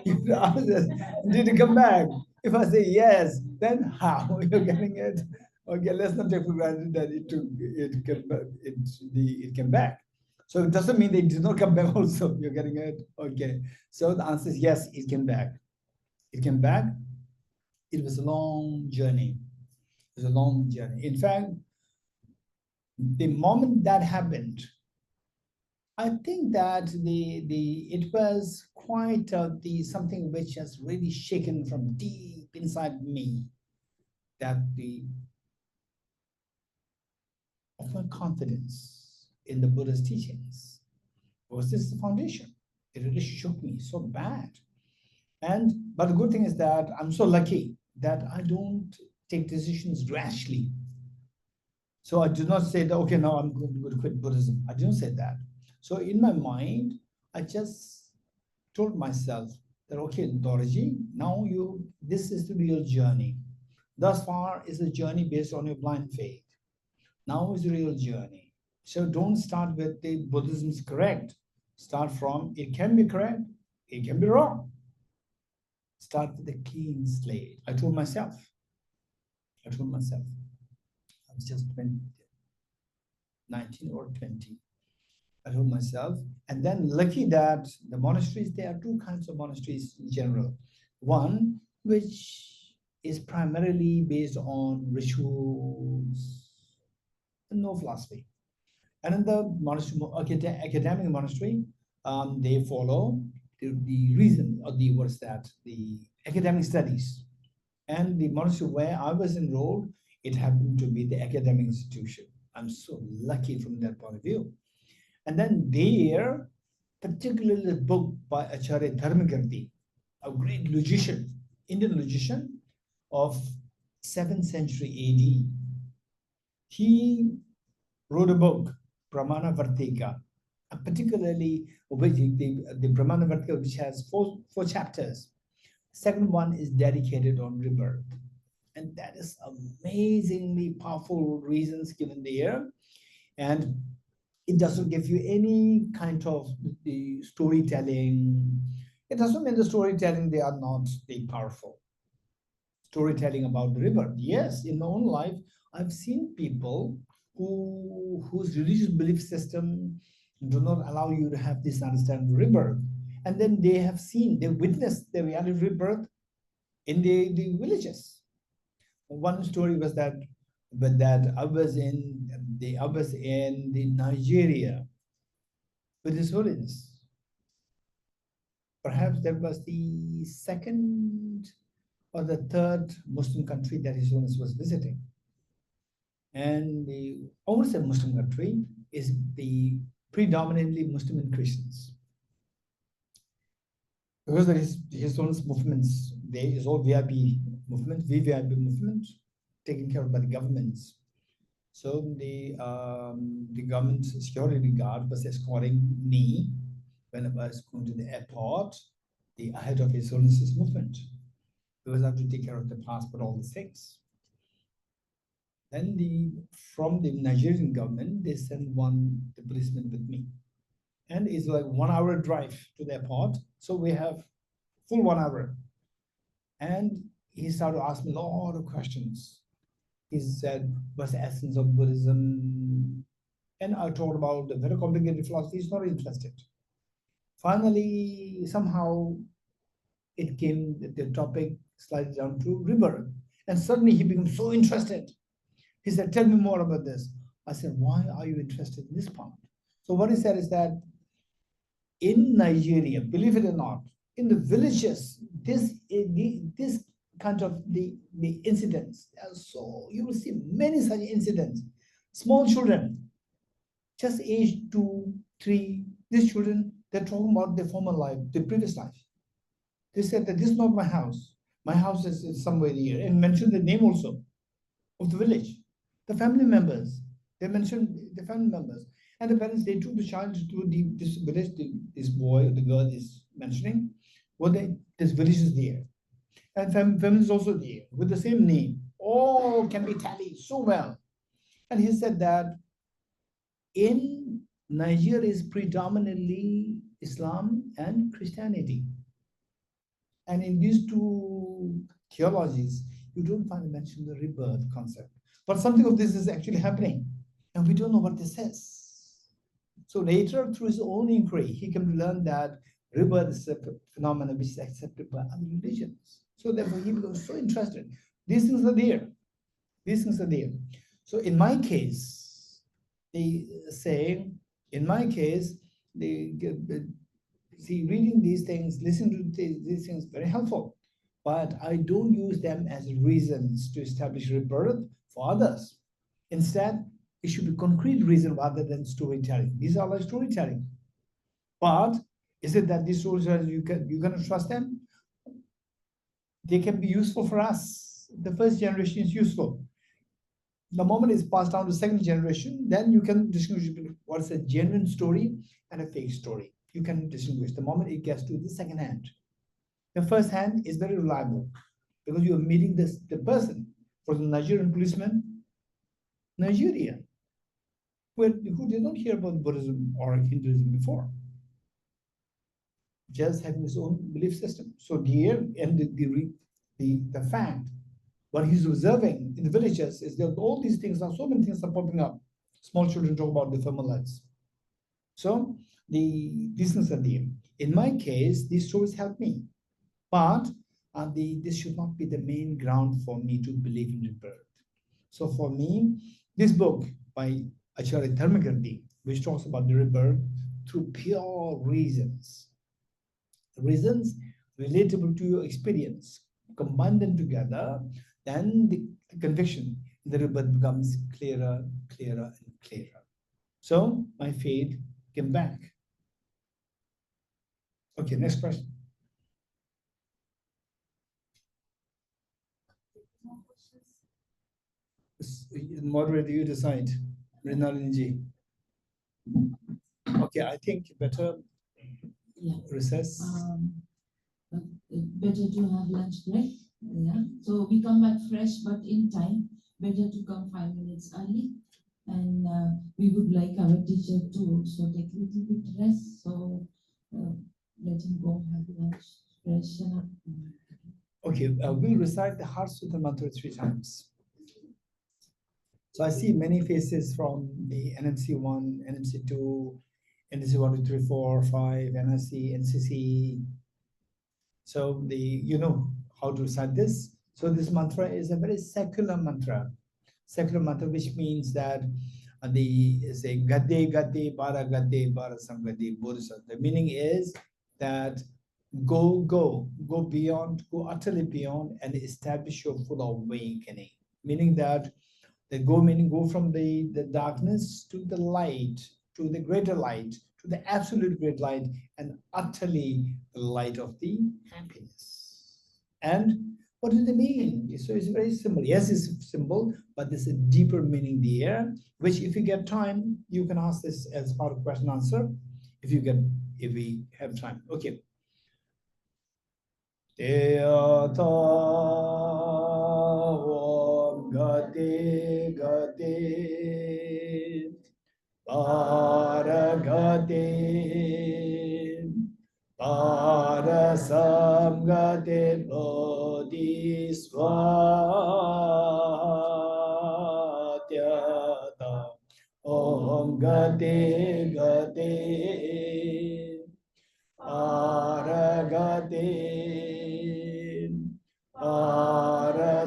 Speaker 2: Did it come back? If I say yes, then how? You're getting it? Okay, let's not take for granted that it came back. So it doesn't mean that it did not come back also. You're getting it? Okay. So the answer is yes, it came back. It came back. It was a long journey. It was a long journey. In fact, the moment that happened, I think that it was quite something which has really shaken from deep inside me, that of my confidence in the Buddha's teachings. Was this the foundation? It really shook me so bad. But the good thing is that I'm so lucky that I don't take decisions rashly. So I do not say that, okay, now I'm going to quit Buddhism. I didn't say that. So in my mind, I just told myself that, okay, Dorji, now this is the real journey. Thus far is a journey based on your blind faith. Now is the real journey. So don't start with the Buddhism is correct. Start from it can be correct, it can be wrong. Start with a clean slate. I told myself. I was just 19 or 20. I told myself, and then lucky that the monasteries, there are two kinds of monasteries in general. One, which is primarily based on rituals and no philosophy. And in the monastery, academic monastery, they follow the reason of the academic studies. And the monastery where I was enrolled, it happened to be the academic institution. I'm so lucky from that point of view. And then there, particularly the book by Acharya Dharmakirti, a great logician, Indian logician of 7th century AD. He wrote a book, Pramana Vartika, particularly the Pramana Vartika, which has four chapters. Second one is dedicated on rebirth. And that is amazingly powerful reasons given there. And it doesn't give you any kind of the storytelling. It doesn't mean the storytelling, they are not powerful. Storytelling about the rebirth. Yes, in my own life, I've seen people whose religious belief system do not allow you to have this understanding of rebirth. And then they witnessed the reality of rebirth in the villages. One story was that I was in the Nigeria with His Holiness. Perhaps that was the second or the third Muslim country that His Holiness was visiting. And I won't say Muslim country, is the predominantly Muslim and Christians. Because there is His Holiness movements, there is all VIP movement, VVIP movement, taken care of by the governments. So the government security guard was escorting me when I was going to the airport, the head of His Holiness movement, because I have to take care of the passport, all these things. Then from the Nigerian government, they sent the policeman with me. And it's like 1 hour drive to the airport. So we have full 1 hour. And he started to ask me a lot of questions. He said, what's the essence of Buddhism? And I told about the very complicated philosophy. He's not interested. Finally, somehow it came, the topic slided down to rebirth. And suddenly he became so interested. He said, tell me more about this. I said, why are you interested in this part? So what he said is that in Nigeria, believe it or not, in the villages, this kind of the incidents. So you will see many such incidents. Small children, just age 2, 3, these children, they're talking about their former life, their previous life. They said that this is not my house. My house is somewhere here, and mentioned the name also of the village. The family members, they mentioned the family members. And the parents, they took the child to this village, this boy or the girl is mentioning, this village is there. And family is also there with the same name. All can be tallied so well. And he said that in Nigeria is predominantly Islam and Christianity. And in these two theologies, you don't find mention the rebirth concept. But something of this is actually happening. And we don't know what this is. So later, through his own inquiry, he came to learn that rebirth is a phenomenon which is accepted by other religions. So therefore, he becomes so interested. These things are there. These things are there. So in my case, they say, in my case, see, reading these things, listening to these things, very helpful. But I don't use them as reasons to establish rebirth for others. Instead, it should be concrete reason rather than storytelling. These are like storytelling. But is it that these stories you're gonna trust them? They can be useful for us. The first generation is useful. The moment it's passed down to second generation, then you can distinguish between what's a genuine story and a fake story. You can distinguish the moment it gets to the second hand. The first hand is very reliable because you're meeting the person. For the Nigerian policeman, Nigeria, who did not hear about Buddhism or Hinduism before, just having his own belief system. So here, and the fact, what he's observing in the villages is that all these things are, so many things are popping up. Small children talk about the thermal lights. So these things are there. In my case, these stories help me, but this should not be the main ground for me to believe in rebirth. So for me, this book by Acharya Dharmakirti, which talks about the rebirth through pure reasons relatable to your experience, combine them together, then the conviction in the rebirth becomes clearer, clearer, and clearer. So my faith came back. Okay, next question. Moderator, you decide. Rinalini. Okay, I think better recess.
Speaker 8: Better to have lunch break. Yeah. So we come back fresh, but in time. Better to come 5 minutes early. And we would like our teacher to also take a little bit rest. So let him go have lunch, freshen up.
Speaker 2: Okay, we'll recite the Heart Sutra mantra 3 times. So I see many faces from the NMC 1, NMC 2, NMC 1, 2, 3, 4, 5, NRC, NCC. So you know how to recite this. So this mantra is a very secular mantra. Secular mantra, which means that say gade gade bara gade bara samgade bodhisa. The meaning is that go beyond, go utterly beyond and establish your full awakening. Meaning that meaning go from the darkness to the light, to the greater light, to the absolute great light, and utterly the light of the happiness. And What do they mean? So it's very simple. Yes, it's simple, but there's a deeper meaning there, which if you get time, you can ask this as part of question answer. If we have time. Okay. Teata Om Gati Gati Paragati Parasamgati Bodhisvatyata Om Gati Gati Paragati Parasamgati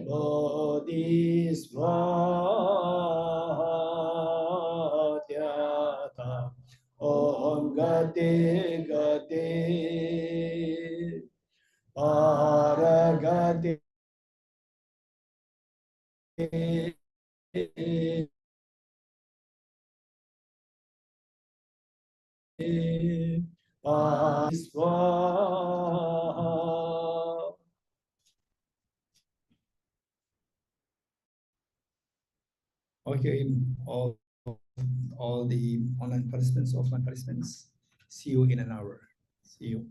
Speaker 2: Bodhisvatyata Om Gati Gati Paragati Swaha. Okay, all the online participants, offline participants, see you in an hour. See you.